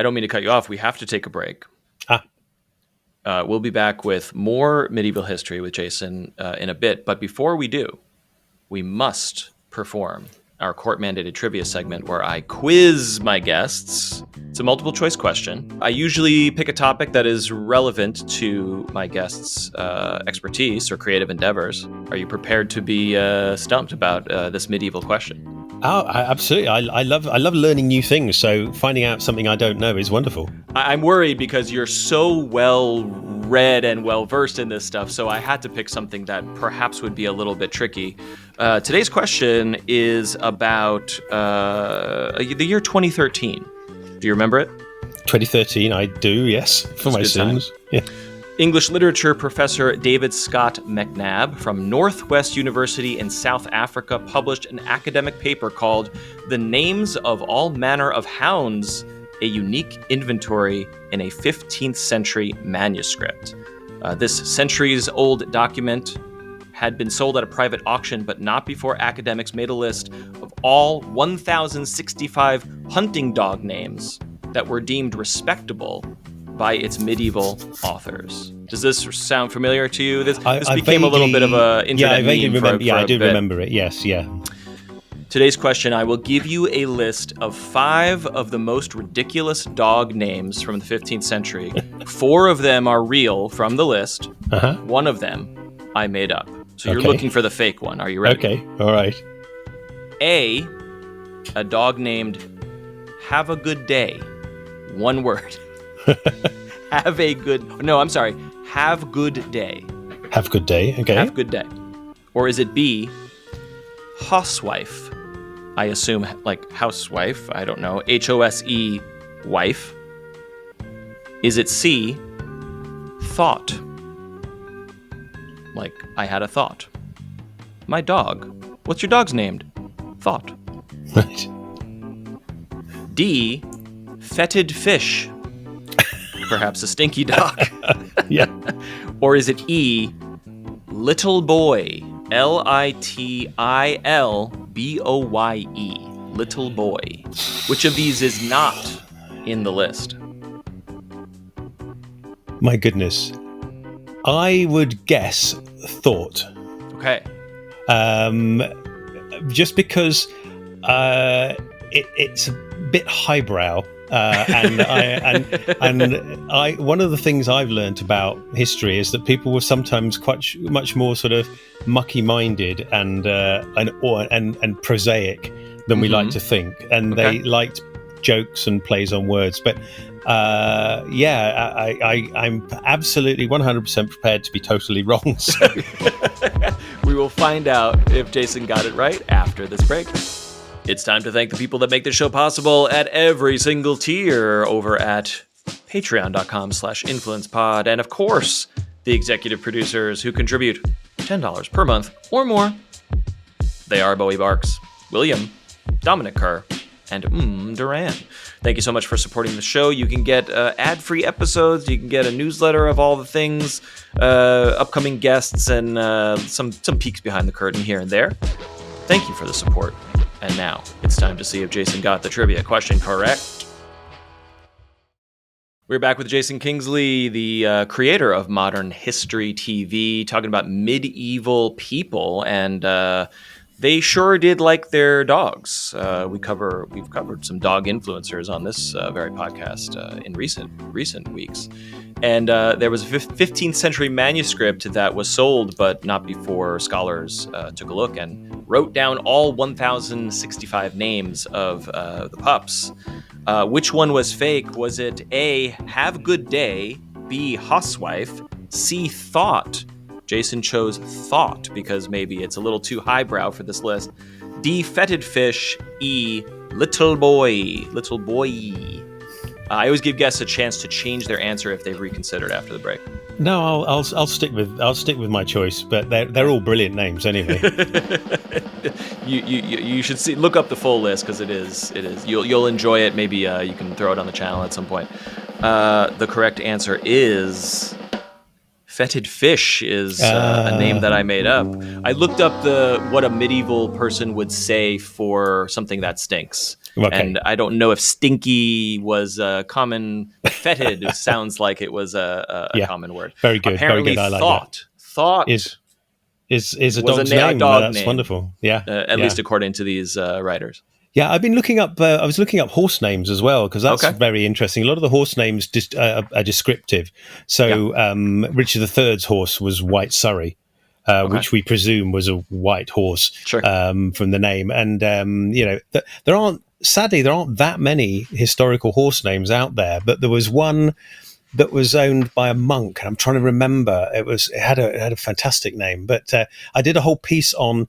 don't mean to cut you off. We have to take a break. We'll be back with more medieval history with Jason in a bit. But before we do, we must perform our court-mandated trivia segment where I quiz my guests. It's a multiple choice question. I usually pick a topic that is relevant to my guests' expertise or creative endeavors. Are you prepared to be stumped about this medieval question? Oh, absolutely. I love learning new things. So finding out something I don't know is wonderful. I'm worried because you're so well read and well versed in this stuff. So I had to pick something that perhaps would be a little bit tricky. Today's question is about the year 2013. Do you remember it? 2013, I do, yes. For my sins. Yeah. English literature professor David Scott McNabb from Northwest University in South Africa published an academic paper called The Names of All Manner of Hounds, a Unique Inventory in a 15th Century Manuscript. This centuries-old document had been sold at a private auction, but not before academics made a list of all 1,065 hunting dog names that were deemed respectable by its medieval authors. Does this sound familiar to you? This became a little bit of a internet meme for I do bit. Remember it. Yes, yeah. Today's question, I will give you a list of 5 of the most ridiculous dog names from the 15th century. 4 of them are real from the list. One of them I made up. So you're looking for the fake one. Are you ready? Okay, all right. A dog named Have a Good Day. One word. Have good day. Have good day, okay. Have good day. Or is it B, housewife? I assume like housewife, I don't know, HOSE wife. Is it C, thought? Like, I had a thought. My dog. What's your dog's named? Thought. Right. D, fetid fish. Perhaps a stinky dog. Yeah. Or is it E, little boy? LITILBOYE. Little boy. Which of these is not in the list? My goodness. I would guess thought. Okay. Just because it's a bit highbrow. And one of the things I've learned about history is that people were sometimes much more sort of mucky-minded and prosaic than we like to think, and they liked jokes and plays on words. But I'm absolutely 100% prepared to be totally wrong. So. We will find out if Jason got it right after this break. It's time to thank the people that make this show possible at every single tier over at patreon.com/influencepod. And of course, the executive producers who contribute $10 per month or more. They are Bowie Barks, William, Dominic Kerr, and Duran. Thank you so much for supporting the show. You can get ad-free episodes. You can get a newsletter of all the things, upcoming guests, and some peeks behind the curtain here and there. Thank you for the support. And now it's time to see if Jason got the trivia question correct. We're back with Jason Kingsley, the creator of Modern History TV, talking about medieval people, and they sure did like their dogs. We've covered some dog influencers on this very podcast in recent weeks, and there was a 15th century manuscript that was sold, but not before scholars took a look and wrote down all 1,065 names of the pups. Which one was fake? Was it A, have good day, B, housewife, C, thought? Jason chose thought because maybe it's a little too highbrow for this list. D, fetid fish, E, little boy. I always give guests a chance to change their answer if they've reconsidered after the break. No, I'll stick with my choice, but they're all brilliant names anyway. You should look up the full list because it is you'll enjoy it. Maybe you can throw it on the channel at some point. The correct answer is fetid fish is a name that I made up. I looked up what a medieval person would say for something that stinks. Okay. And I don't know if stinky was a common. Fetid sounds like it was a common word. Very good. Apparently, very good. I like thought. That. Thought is a dog's name. That's name. Wonderful. Yeah. At least according to these writers. Yeah, I've been looking up. I was looking up horse names as well because that's very interesting. A lot of the horse names are descriptive. So Richard III's horse was White Surrey, which we presume was a white horse from the name. And there aren't that many historical horse names out there, but there was one that was owned by a monk, and I'm trying to remember. It had a fantastic name, but I did a whole piece on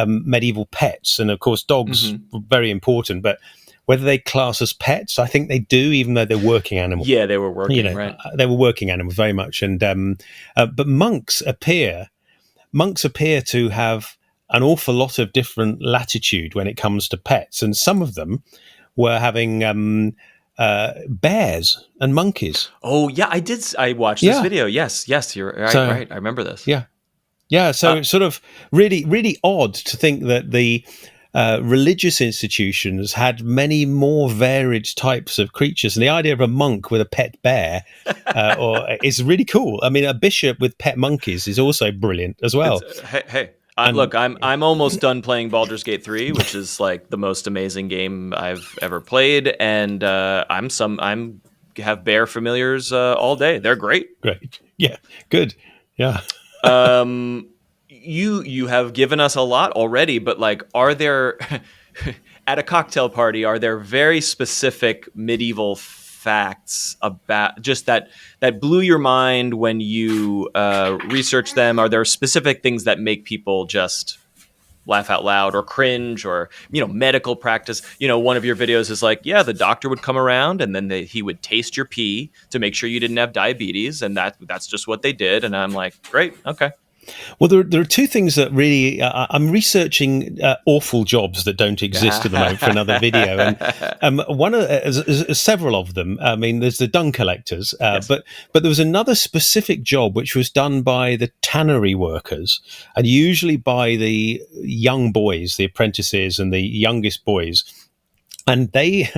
medieval pets, and of course dogs were very important, but whether they class as pets, I think they do, even though they're working animals. Yeah, they were working, right? They were working animals very much, and but monks appear to have an awful lot of different latitude when it comes to pets, and some of them were having bears and monkeys. Oh yeah, I watched this video. Yes, you're right. Right, I remember this. Yeah, so it's sort of really, really odd to think that the religious institutions had many more varied types of creatures. And the idea of a monk with a pet bear is really cool. I mean, a bishop with pet monkeys is also brilliant as well. Look, I'm almost done playing Baldur's Gate 3, which is like the most amazing game I've ever played. And I'm have bear familiars all day. They're great. Great. Yeah, good. Yeah. You have given us a lot already, but like, are there at a cocktail party, are there very specific medieval facts about just that blew your mind when you research them? Are there specific things that make people just laugh out loud or cringe, or medical practice? One of your videos is like, the doctor would come around and then he would taste your pee to make sure you didn't have diabetes, and that's just what they did. And I'm like, great, okay. Well, there are two things that really I'm researching awful jobs that don't exist at the moment for another video, and one of several of them. I mean, there's the dung collectors, but there was another specific job which was done by the tannery workers, and usually by the young boys, the apprentices, and the youngest boys, and they.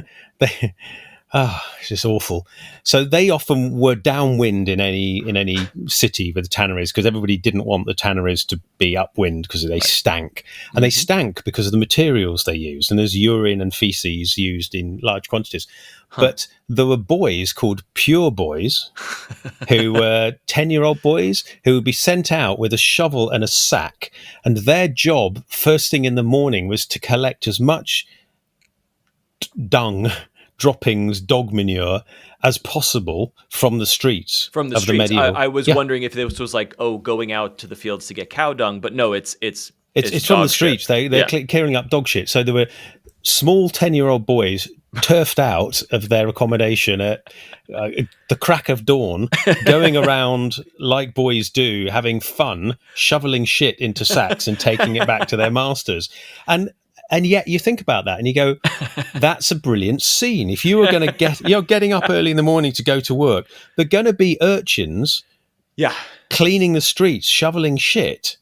It's just awful. So they often were downwind in any city with the tanneries, because everybody didn't want the tanneries to be upwind because they stank. And they stank because of the materials they used. And there's urine and feces used in large quantities. But there were boys called pure boys who were 10-year-old boys who would be sent out with a shovel and a sack. And their job first thing in the morning was to collect as much dung droppings, dog manure as possible from the streets From the of streets. the medieval. I was wondering if this was like, going out to the fields to get cow dung, but no, it's from the streets. They're clearing up dog shit. So there were small 10-year-old boys turfed out of their accommodation at the crack of dawn, going around like boys do, having fun, shoveling shit into sacks and taking it back to their masters. And yet you think about that and you go, that's a brilliant scene. If you were going to you're getting up early in the morning to go to work, there are going to be urchins cleaning the streets, shoveling shit,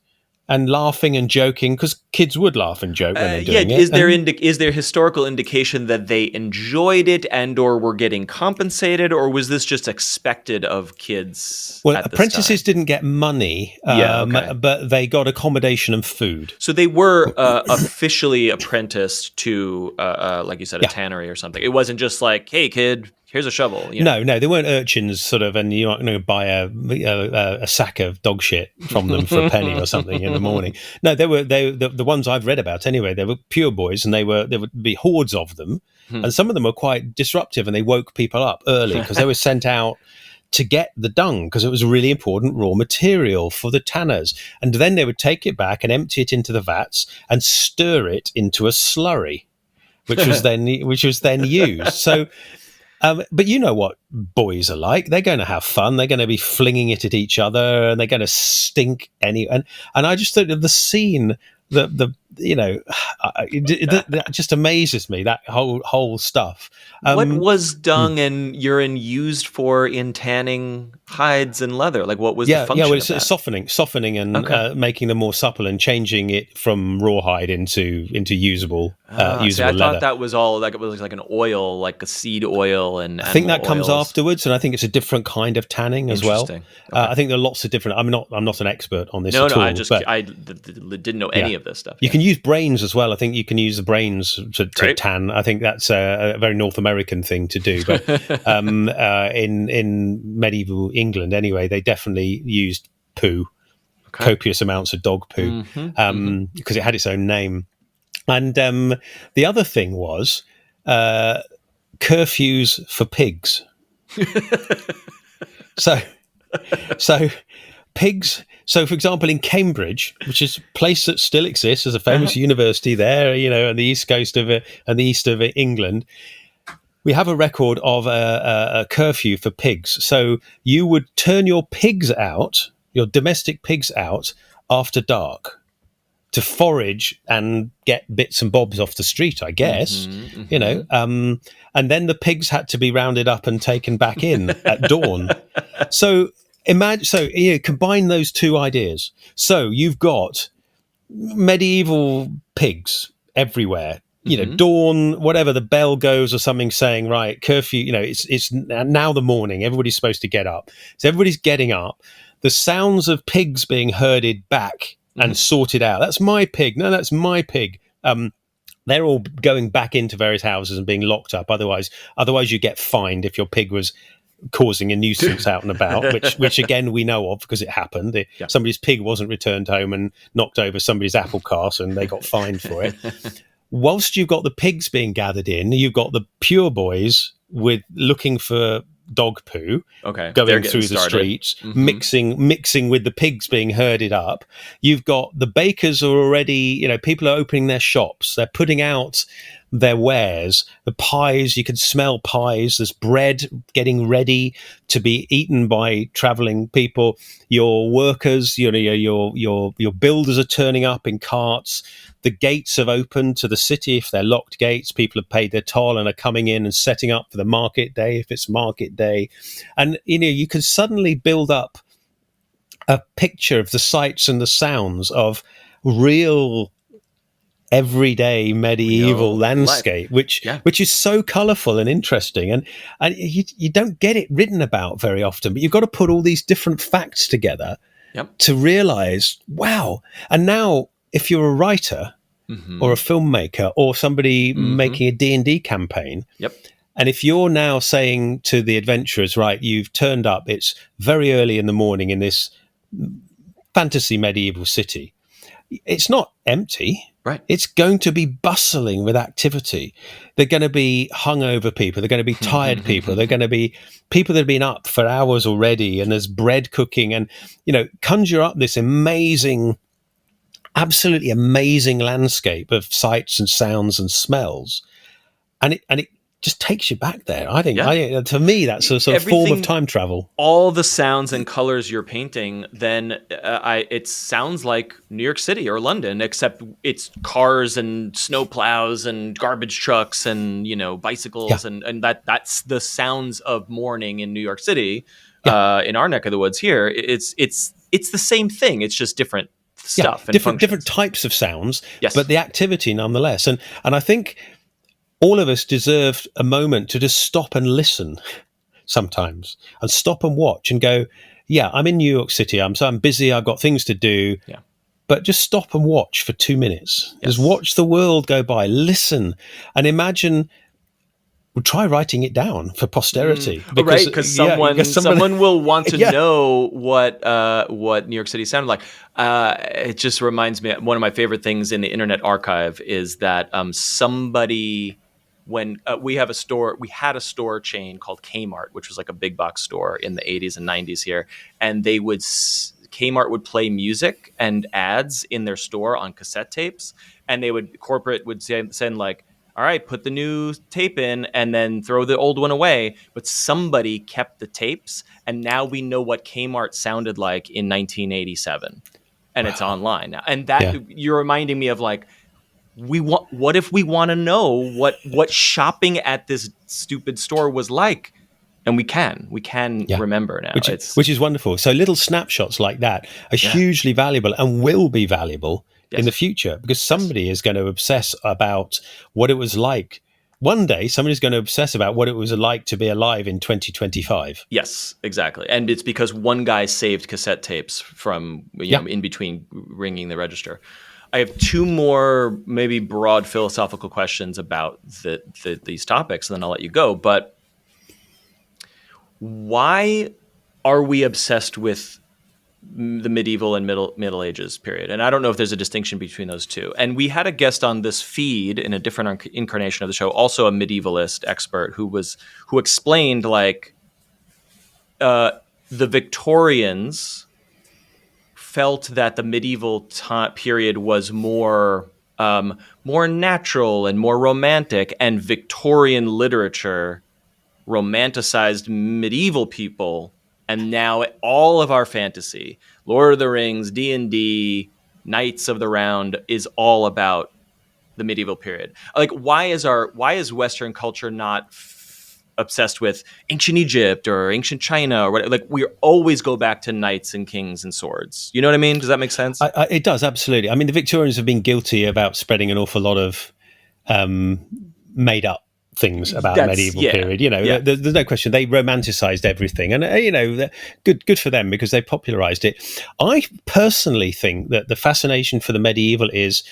and laughing and joking, because kids would laugh and joke when they're doing it. Is there historical indication that they enjoyed it and or were getting compensated, or was this just expected of kids? Well, apprentices didn't get money, but they got accommodation and food. So they were officially apprenticed to, like you said, a tannery or something. It wasn't just like, hey, kid, here's a shovel. No, they weren't urchins, sort of, and you're not going to buy a sack of dog shit from them for a penny or something in the morning. No, the ones I've read about anyway. They were pure boys, and there would be hordes of them, and some of them were quite disruptive, and they woke people up early because they were sent out to get the dung, because it was a really important raw material for the tanners, and then they would take it back and empty it into the vats and stir it into a slurry, which was then used. So. But you know what boys are like. They're going to have fun. They're going to be flinging it at each other, and they're going to stink and I just thought of the scene, that just amazes me, that whole stuff. What was dung and urine used for in tanning hides and leather? Like, what was the function? Well, it's softening and making them more supple and changing it from rawhide into usable I leather. thought that was all like, it was like an oil, like a seed oil, and I think that oils. comes afterwards, and I think it's a different kind of tanning as well. Okay. I think there are lots of different. I'm not an expert on this. No, at all, I didn't know any of this stuff. You can use brains as well. I think you can use the brains to tan. I think that's a very North American thing to do. But in medieval England, anyway, they definitely used poo, copious amounts of dog poo, because it had its own name. And the other thing was curfews for pigs. So pigs. So, for example, in Cambridge, which is a place that still exists as a famous university there, on the east coast of and the east of England, we have a record of a curfew for pigs. So you would turn your pigs out, your domestic pigs out, after dark to forage and get bits and bobs off the street, I guess, and then the pigs had to be rounded up and taken back in at dawn. So combine those two ideas. So you've got medieval pigs everywhere. Dawn, whatever, the bell goes or something saying, right, curfew, it's now the morning, everybody's supposed to get up. So everybody's getting up. The sounds of pigs being herded back and sorted out. That's my pig. No, that's my pig. They're all going back into various houses and being locked up. Otherwise you get fined if your pig was causing a nuisance out and about, which again we know of because it happened. Somebody's pig wasn't returned home and knocked over somebody's apple cart, and they got fined for it. Whilst you've got the pigs being gathered in, you've got the pure boys looking for dog poo, going through the streets, mixing with the pigs being herded up. You've got the bakers are already, people are opening their shops. They're putting out their wares. The pies, you can smell pies. There's bread getting ready to be eaten by traveling people. Your workers, your builders are turning up in carts. The gates have opened to the city. If they're locked gates, people have paid their toll and are coming in and setting up for the market day, if it's market day. And, you can suddenly build up a picture of the sights and the sounds of real everyday medieval landscape, which is so colourful and interesting. And you don't get it written about very often, but you've got to put all these different facts together to realise, wow. And now, if you're a writer or a filmmaker or somebody making a D&D campaign, and if you're now saying to the adventurers, right, you've turned up, it's very early in the morning in this fantasy medieval city, it's not empty. Right. It's going to be bustling with activity. They're going to be hungover people. They're going to be tired people. They're going to be people that have been up for hours already, and there's bread cooking, and conjure up this amazing, absolutely amazing landscape of sights and sounds and smells, and it just takes you back there. I think, to me, that's a sort of form of time travel. All the sounds and colors you're painting, then it sounds like New York City or London, except it's cars and snow plows and garbage trucks and bicycles, and that's the sounds of morning in New York City. In our neck of the woods here, it's the same thing. It's just different stuff and different types of sounds, yes, but the activity nonetheless. And I think all of us deserve a moment to just stop and listen sometimes, and stop and watch and go, I'm in New York City. I'm busy. I've got things to do. Yeah. But just stop and watch for 2 minutes. Yes. Just watch the world go by. Listen and imagine. We'll try writing it down for posterity. Because someone will want to know what New York City sounded like. It just reminds me, one of my favorite things in the Internet Archive is that somebody, when we had a store chain called Kmart, which was like a big box store in the 80s and 90s here, and Kmart would play music and ads in their store on cassette tapes, and corporate would send like, all right, put the new tape in and then throw the old one away. But somebody kept the tapes, and now we know what Kmart sounded like in 1987, and it's online now. And you're reminding me of like, what if we want to know what shopping at this stupid store was like? And we can remember now. Which is wonderful. So little snapshots like that are hugely valuable and will be valuable in the future, because somebody is going to obsess about what it was like. One day, somebody's going to obsess about what it was like to be alive in 2025. Yes, exactly. And it's because one guy saved cassette tapes from in between ringing the register. I have two more maybe broad philosophical questions about these topics, and then I'll let you go. But why are we obsessed with the medieval and middle ages period? And I don't know if there's a distinction between those two. And we had a guest on this feed in a different incarnation of the show, also a medievalist expert who explained like the Victorians felt that the medieval period was more natural and more romantic, and Victorian literature romanticized medieval people. And now all of our fantasy, Lord of the Rings, D&D, Knights of the Round, is all about the medieval period. Like, why is Western culture not obsessed with ancient Egypt or ancient China or whatever? Like, we always go back to knights and kings and swords. You know what I mean? Does that make sense? It does, absolutely. I mean, the Victorians have been guilty about spreading an awful lot of made up things about the medieval period. There's no question they romanticized everything, and good for them, because they popularized it. I personally think that the fascination for the medieval is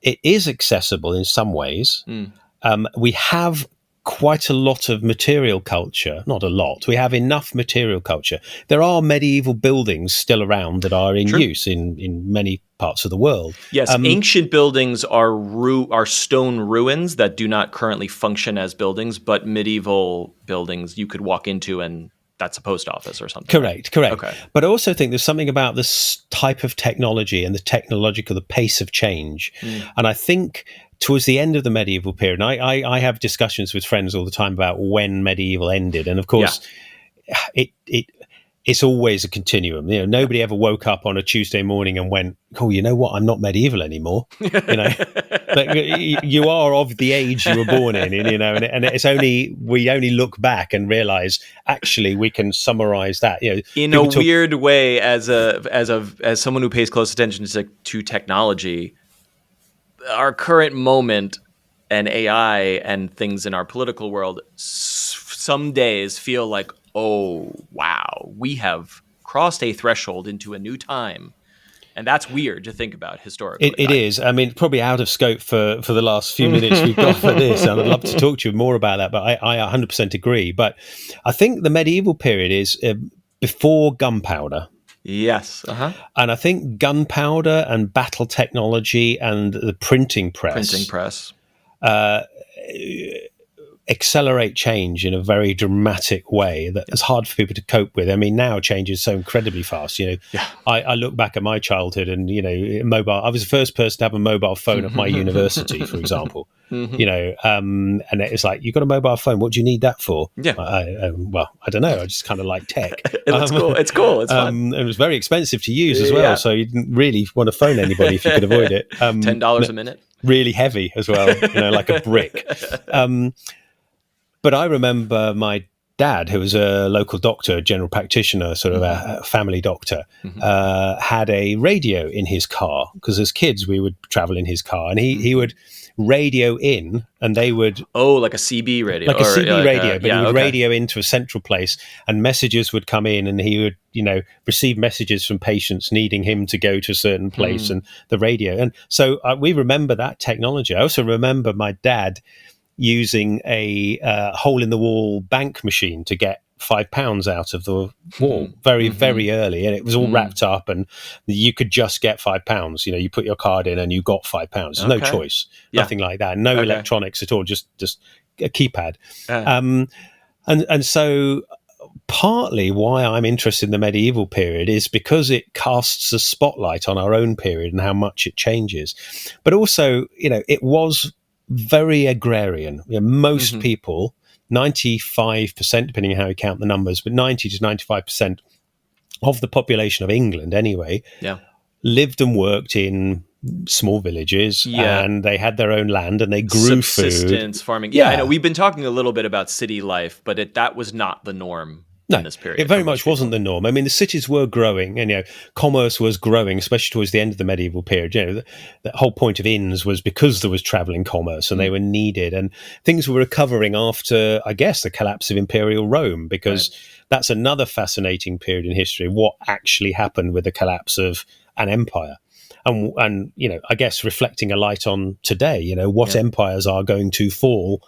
accessible in some ways. We have quite a lot of material culture. Not a lot. We have enough material culture. There are medieval buildings still around that are in use in many parts of the world. Yes, ancient buildings are stone ruins that do not currently function as buildings, but medieval buildings you could walk into, and that's a post office or something. Correct. Okay. But I also think there's something about this type of technology and the pace of change. And I think towards the end of the medieval period, and I have discussions with friends all the time about when medieval ended. And of course, it's always a continuum. Nobody ever woke up on a Tuesday morning and went, "Oh, you know what? I'm not medieval anymore." Like, you are of the age you were born in, and it's we only look back and realize actually we can summarize that. In a weird way, as someone who pays close attention to technology, our current moment and AI and things in our political world, some days feel like, oh, wow, we have crossed a threshold into a new time. And that's weird to think about historically. It is. I mean, probably out of scope for the last few minutes we've got for this. And I'd love to talk to you more about that, but I 100% agree. But I think the medieval period is before gunpowder. Yes. And I think gunpowder and battle technology and the printing Printing press press. accelerate change in a very dramatic way that's hard for people to cope with. I mean, now change is so incredibly fast. I look back at my childhood and, mobile. I was the first person to have a mobile phone at my university, for example. And it's like, you got a mobile phone. What do you need that for? Yeah. Well, I don't know. I just kind of like tech. It's cool. It's cool. It's fun. It was very expensive to use as well. So you didn't really want to phone anybody if you could avoid it. $10 a minute. Really heavy as well, like a brick. But I remember my dad, who was a local doctor, general practitioner, sort of a family doctor, had a radio in his car, because as kids we would travel in his car, and he would radio in, and they would like a CB radio, like a CB radio, but he would radio into a central place, and messages would come in, and he would receive messages from patients needing him to go to a certain place, and the radio. And so we remember that technology. I also remember my dad using a hole-in-the-wall bank machine to get £5 out of the wall very, very early, and it was all wrapped up, and you could just get £5. You put your card in and you got £5. No choice, nothing like that. No electronics at all, just a keypad. And so partly why I'm interested in the medieval period is because it casts a spotlight on our own period and how much it changes. But also, it was very agrarian. Most people, 95%, depending on how you count the numbers, but 90 to 95% of the population of England anyway, lived and worked in small villages, and they had their own land, and they grew subsistence food. Farming. I know we've been talking a little bit about city life, but that was not the norm. In this period, it very much wasn't the norm. I mean, the cities were growing, and commerce was growing, especially towards the end of the medieval period. The whole point of inns was because there was travelling commerce, and they were needed, and things were recovering after, I guess, the collapse of Imperial Rome, because that's another fascinating period in history. What actually happened with the collapse of an empire? And I guess reflecting a light on today, what empires are going to fall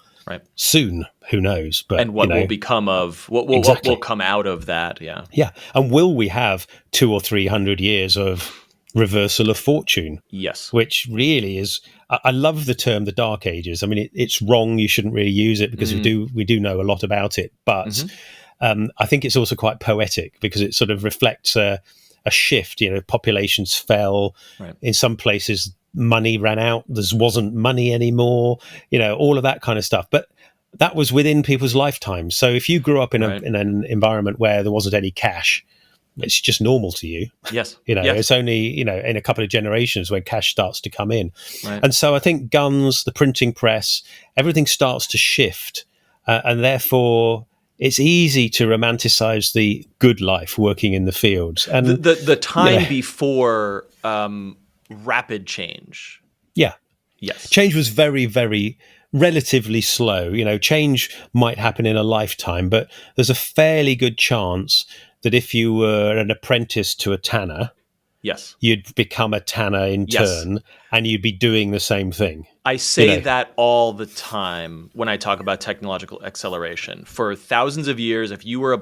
soon, who knows? But and what will become of what will come out of that? Yeah. And will we have 200 or 300 years of reversal of fortune? Yes. Which really is, I love the term the Dark Ages. I mean, it's wrong. You shouldn't really use it because we do know a lot about it. But I think it's also quite poetic because it sort of reflects a shift. Populations fell in some places. Money ran out. There wasn't money anymore. All of that kind of stuff. But that was within people's lifetimes. So if you grew up in an environment where there wasn't any cash, it's just normal to you. Yes. It's only in a couple of generations when cash starts to come in. And so I think guns, the printing press, everything starts to shift, and therefore it's easy to romanticize the good life working in the fields. And the time before rapid change. Yes. Change was very, very relatively slow. Change might happen in a lifetime, but there's a fairly good chance that if you were an apprentice to a tanner, you'd become a tanner in turn, and you'd be doing the same thing. I say that all the time when I talk about technological acceleration. For thousands of years, if your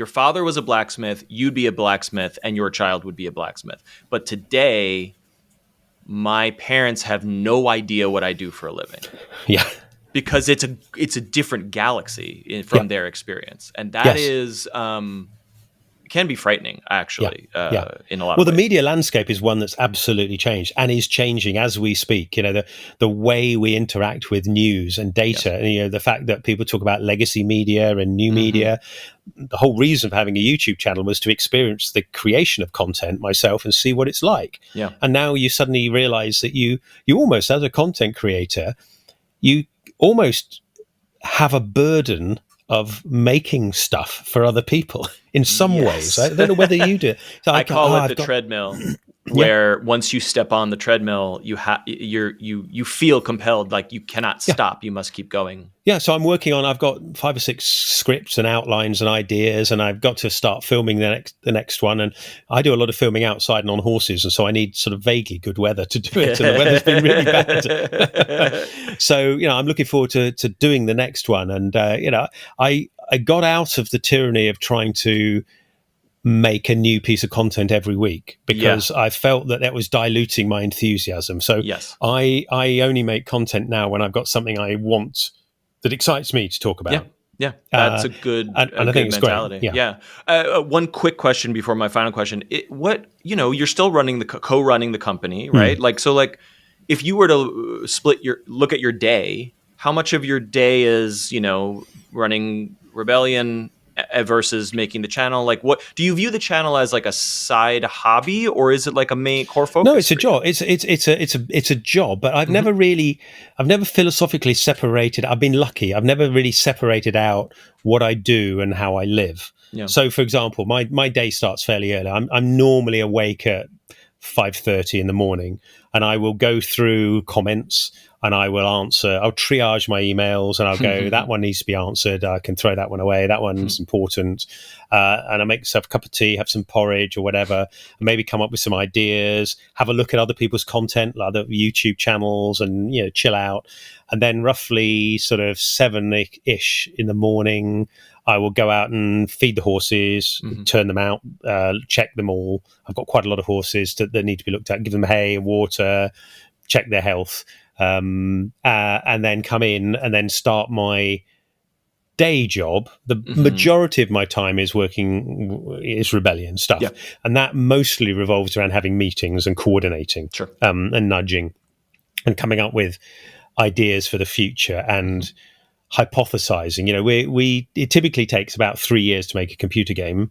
father was a blacksmith, you'd be a blacksmith, and your child would be a blacksmith. But today, my parents have no idea what I do for a living. Because it's a different galaxy from their experience, and that is can be frightening, actually, in a lot of ways. Well, the media landscape is one that's absolutely changed and is changing as we speak. The way we interact with news and data, and the fact that people talk about legacy media and new media. The whole reason for having a YouTube channel was to experience the creation of content myself and see what it's like. And now you suddenly realize that you almost, as a content creator, you almost have a burden of making stuff for other people in some ways. I don't know whether you do. So I call it the treadmill, where once you step on the treadmill, you feel compelled, like you cannot stop. You must keep going. So I've got 5 or 6 scripts and outlines and ideas, and I've got to start filming the next one. And I do a lot of filming outside and on horses, and so I need sort of vaguely good weather to do it. And the weather's been really bad. So, I'm looking forward to doing the next one. And, I got out of the tyranny of trying to make a new piece of content every week because I felt that was diluting my enthusiasm. So Yes. I only make content now when I've got something I want that excites me to talk about. Yeah, that's a good and I think it's mentality. great. Yeah. One quick question before my final question: you're still running co-running the company, right? Like, if you were to look at your day, how much of your day is running Rebellion versus making the channel? Like, what do you view the channel as, like a side hobby, or is it like a main core focus? No, it's a job. It's a job, but I've never philosophically separated. I've been lucky. I've never really separated out what I do and how I live. Yeah. So, for example, my day starts fairly early. I'm normally awake at 5:30 in the morning, and I will go through comments and I will answer. I'll triage my emails and I'll go, that one needs to be answered. I can throw that one away. That one's important. And I make myself a cup of tea, have some porridge or whatever, and maybe come up with some ideas, have a look at other people's content, like other YouTube channels, and chill out. And then roughly sort of 7-ish in the morning, I will go out and feed the horses, turn them out, check them all. I've got quite a lot of horses that need to be looked at, give them hay and water, check their health, and then come in and then start my day job. The majority of my time is Rebellion stuff. And that mostly revolves around having meetings and coordinating, and nudging and coming up with ideas for the future and hypothesizing. It typically takes about 3 years to make a computer game.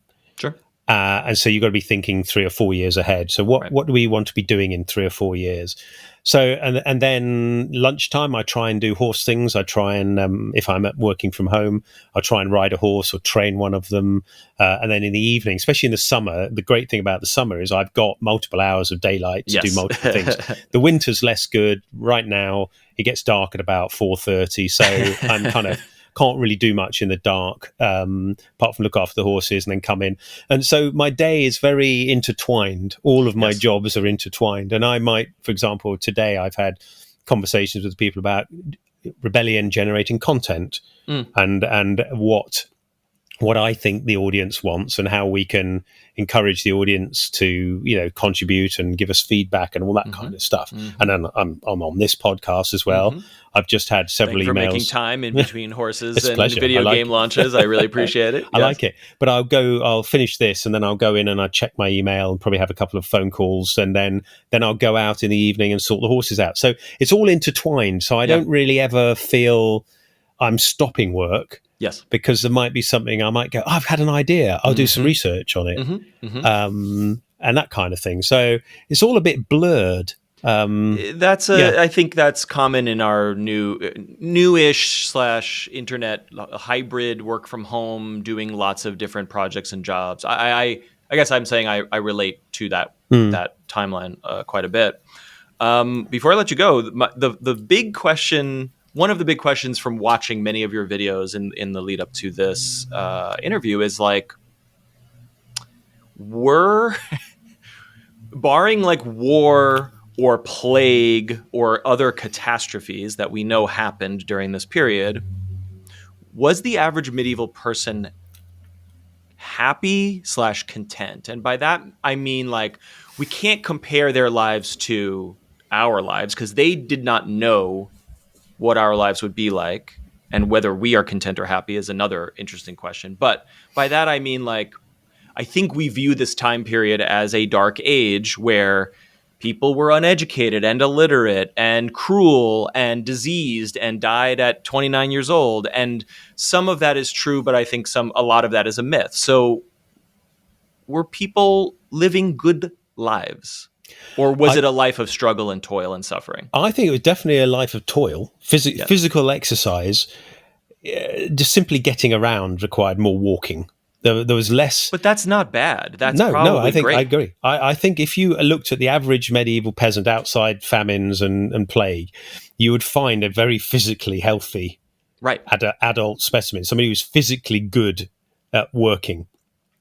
And so you've got to be thinking 3 or 4 years ahead. So what do we want to be doing in 3 or 4 years? So, and then lunchtime, I try and do horse things. I try and, if I'm working from home, I try and ride a horse or train one of them. And then in the evening, especially in the summer, the great thing about the summer is I've got multiple hours of daylight to do multiple things. The winter's less good. Right now, it gets dark at about 4:30. So I'm kind of can't really do much in the dark, apart from look after the horses and then come in. And so my day is very intertwined. All of my jobs are intertwined. And I might, for example, today I've had conversations with people about Rebellion generating content and what I think the audience wants and how we can encourage the audience to, contribute and give us feedback and all that kind of stuff. And then I'm on this podcast as well. I've just had several Thank you emails. for making time in between horses It's a and pleasure. video game launches. I really appreciate it. I like it. But I'll finish this and then I'll go in and I'll check my email and probably have a couple of phone calls, and then I'll go out in the evening and sort the horses out. So it's all intertwined. So I don't really ever feel I'm stopping work. Yes. Because there might be something I might go, I've had an idea. I'll do some research on it. And that kind of thing. So it's all a bit blurred. I think that's common in our newish / internet hybrid work from home, doing lots of different projects and jobs. I guess I'm saying I relate to that timeline quite a bit. Before I let you go, the big question. One of the big questions from watching many of your videos in the lead up to this interview is like, barring like war or plague or other catastrophes that we know happened during this period, was the average medieval person happy / content? And by that, I mean, like, we can't compare their lives to our lives because they did not know what our lives would be like, and whether we are content or happy is another interesting question. But by that, I mean, like, I think we view this time period as a dark age where people were uneducated and illiterate and cruel and diseased and died at 29 years old. And some of that is true, but I think a lot of that is a myth. So were people living good lives? Or was it a life of struggle and toil and suffering? I think it was definitely a life of toil, physical exercise. Just simply getting around required more walking. There was less. But that's not bad. That's probably great. I agree. I think if you looked at the average medieval peasant outside famines and plague, you would find a very physically healthy adult specimen, somebody who's physically good at working.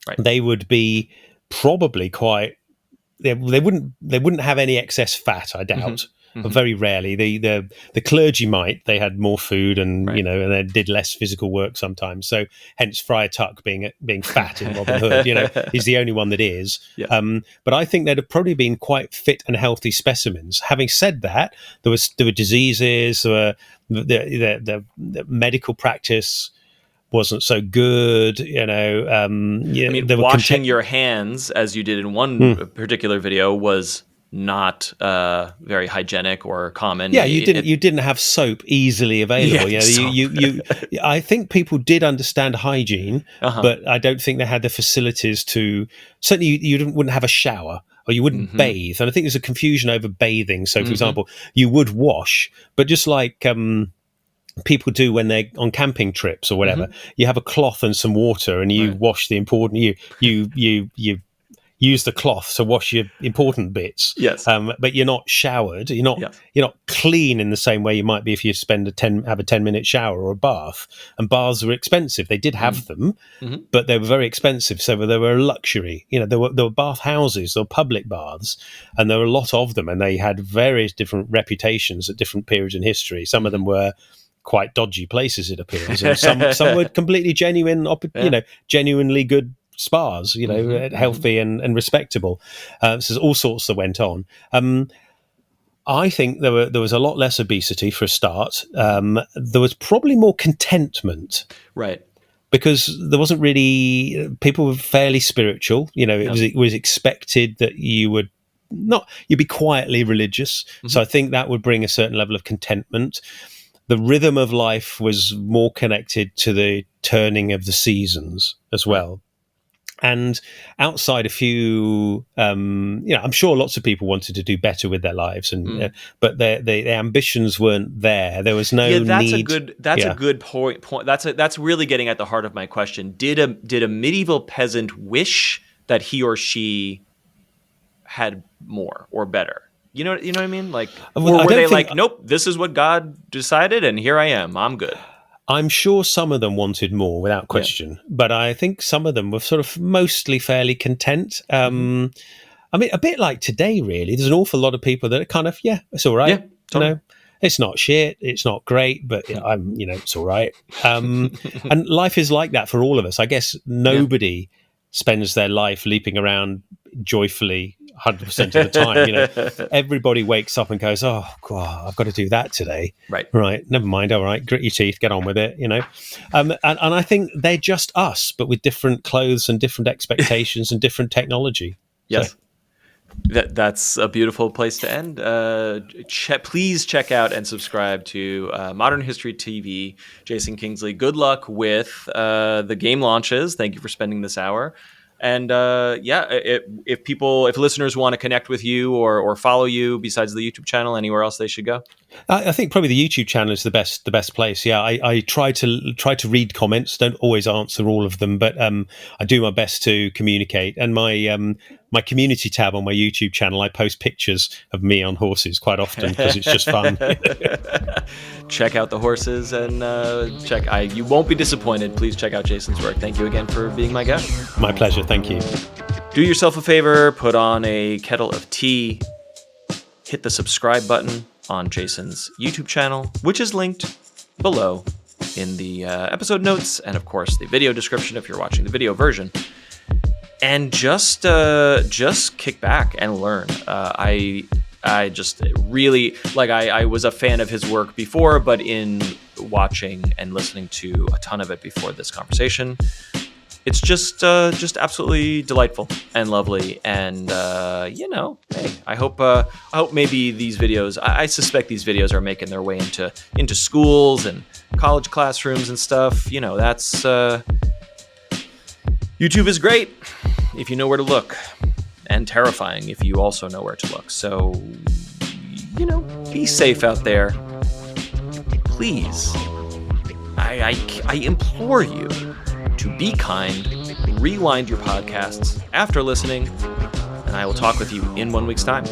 Right. They would be probably quite. They wouldn't have any excess fat, I doubt. but very rarely. The clergy might. They had more food and Right. and they did less physical work sometimes. So hence Friar Tuck being fat in Robin Hood, he's the only one that is. Yeah. But I think they'd have probably been quite fit and healthy specimens. Having said that, there were diseases, the medical practice wasn't so good, I mean, there were washing your hands, as you did in one particular video, was not very hygienic or common. Yeah, you didn't have soap easily available. Yeah, you I think people did understand hygiene, but I don't think they had the facilities to. Certainly, you wouldn't have a shower. Or you wouldn't bathe. And I think there's a confusion over bathing. So, for example, you would wash, but just like people do when they're on camping trips or whatever, you have a cloth and some water and you wash the important, you use the cloth to wash your important bits. Yes. But you're not showered. You're not clean in the same way you might be if you have a 10-minute shower or a bath. And baths were expensive. They did have them, but they were very expensive. So they were a luxury. There were bath houses or public baths, and there were a lot of them, and they had various different reputations at different periods in history. Some of them were quite dodgy places, it appears, and some were completely genuine, genuinely good spas, healthy and respectable. So there's all sorts that went on. I think there was a lot less obesity for a start. There was probably more contentment, right? Because there wasn't really, people were fairly spiritual. It was expected that you'd be quietly religious. So I think that would bring a certain level of contentment. The rhythm of life was more connected to the turning of the seasons as well. And outside a few, I'm sure lots of people wanted to do better with their lives, but their ambitions weren't there. There was no need. That's a good point. That's really getting at the heart of my question. Did a medieval peasant wish that he or she had more or better? You know what I mean? Like, or were they like, nope, this is what God decided, and here I am. I'm good. I'm sure some of them wanted more, without question, but I think some of them were sort of mostly fairly content. I mean, a bit like today, really. There's an awful lot of people that are kind of, it's all right. Yeah, totally. It's not shit, it's not great, but it's all right. And life is like that for all of us. I guess nobody spends their life leaping around joyfully 100% of the time. Everybody wakes up and goes, oh God, I've got to do that today. Right, never mind. All right, grit your teeth, get on with it. And I think they're just us, but with different clothes and different expectations and different technology. Yes. So. That's a beautiful place to end. Please check out and subscribe to Modern History TV. Jason Kingsley, good luck with the game launches. Thank you for spending this hour. And if listeners want to connect with you or follow you besides the YouTube channel, anywhere else they should go? I think probably the YouTube channel is the best place. Yeah, I try to read comments. Don't always answer all of them, but I do my best to communicate. And my community tab on my YouTube channel, I post pictures of me on horses quite often because it's just fun. Check out the horses and you won't be disappointed. Please check out Jason's work. Thank you again for being my guest. My pleasure. Thank you. Do yourself a favor, put on a kettle of tea, hit the subscribe button on Jason's YouTube channel, which is linked below in the episode notes and, of course, the video description if you're watching the video version. And just kick back and learn. I just really, I was a fan of his work before, but in watching and listening to a ton of it before this conversation, it's just absolutely delightful and lovely. And hey, I hope maybe these videos. I suspect these videos are making their way into schools and college classrooms and stuff. That's YouTube is great if you know where to look, and terrifying if you also know where to look. So, be safe out there. Please, I implore you to be kind, rewind your podcasts after listening, and I will talk with you in 1 week's time.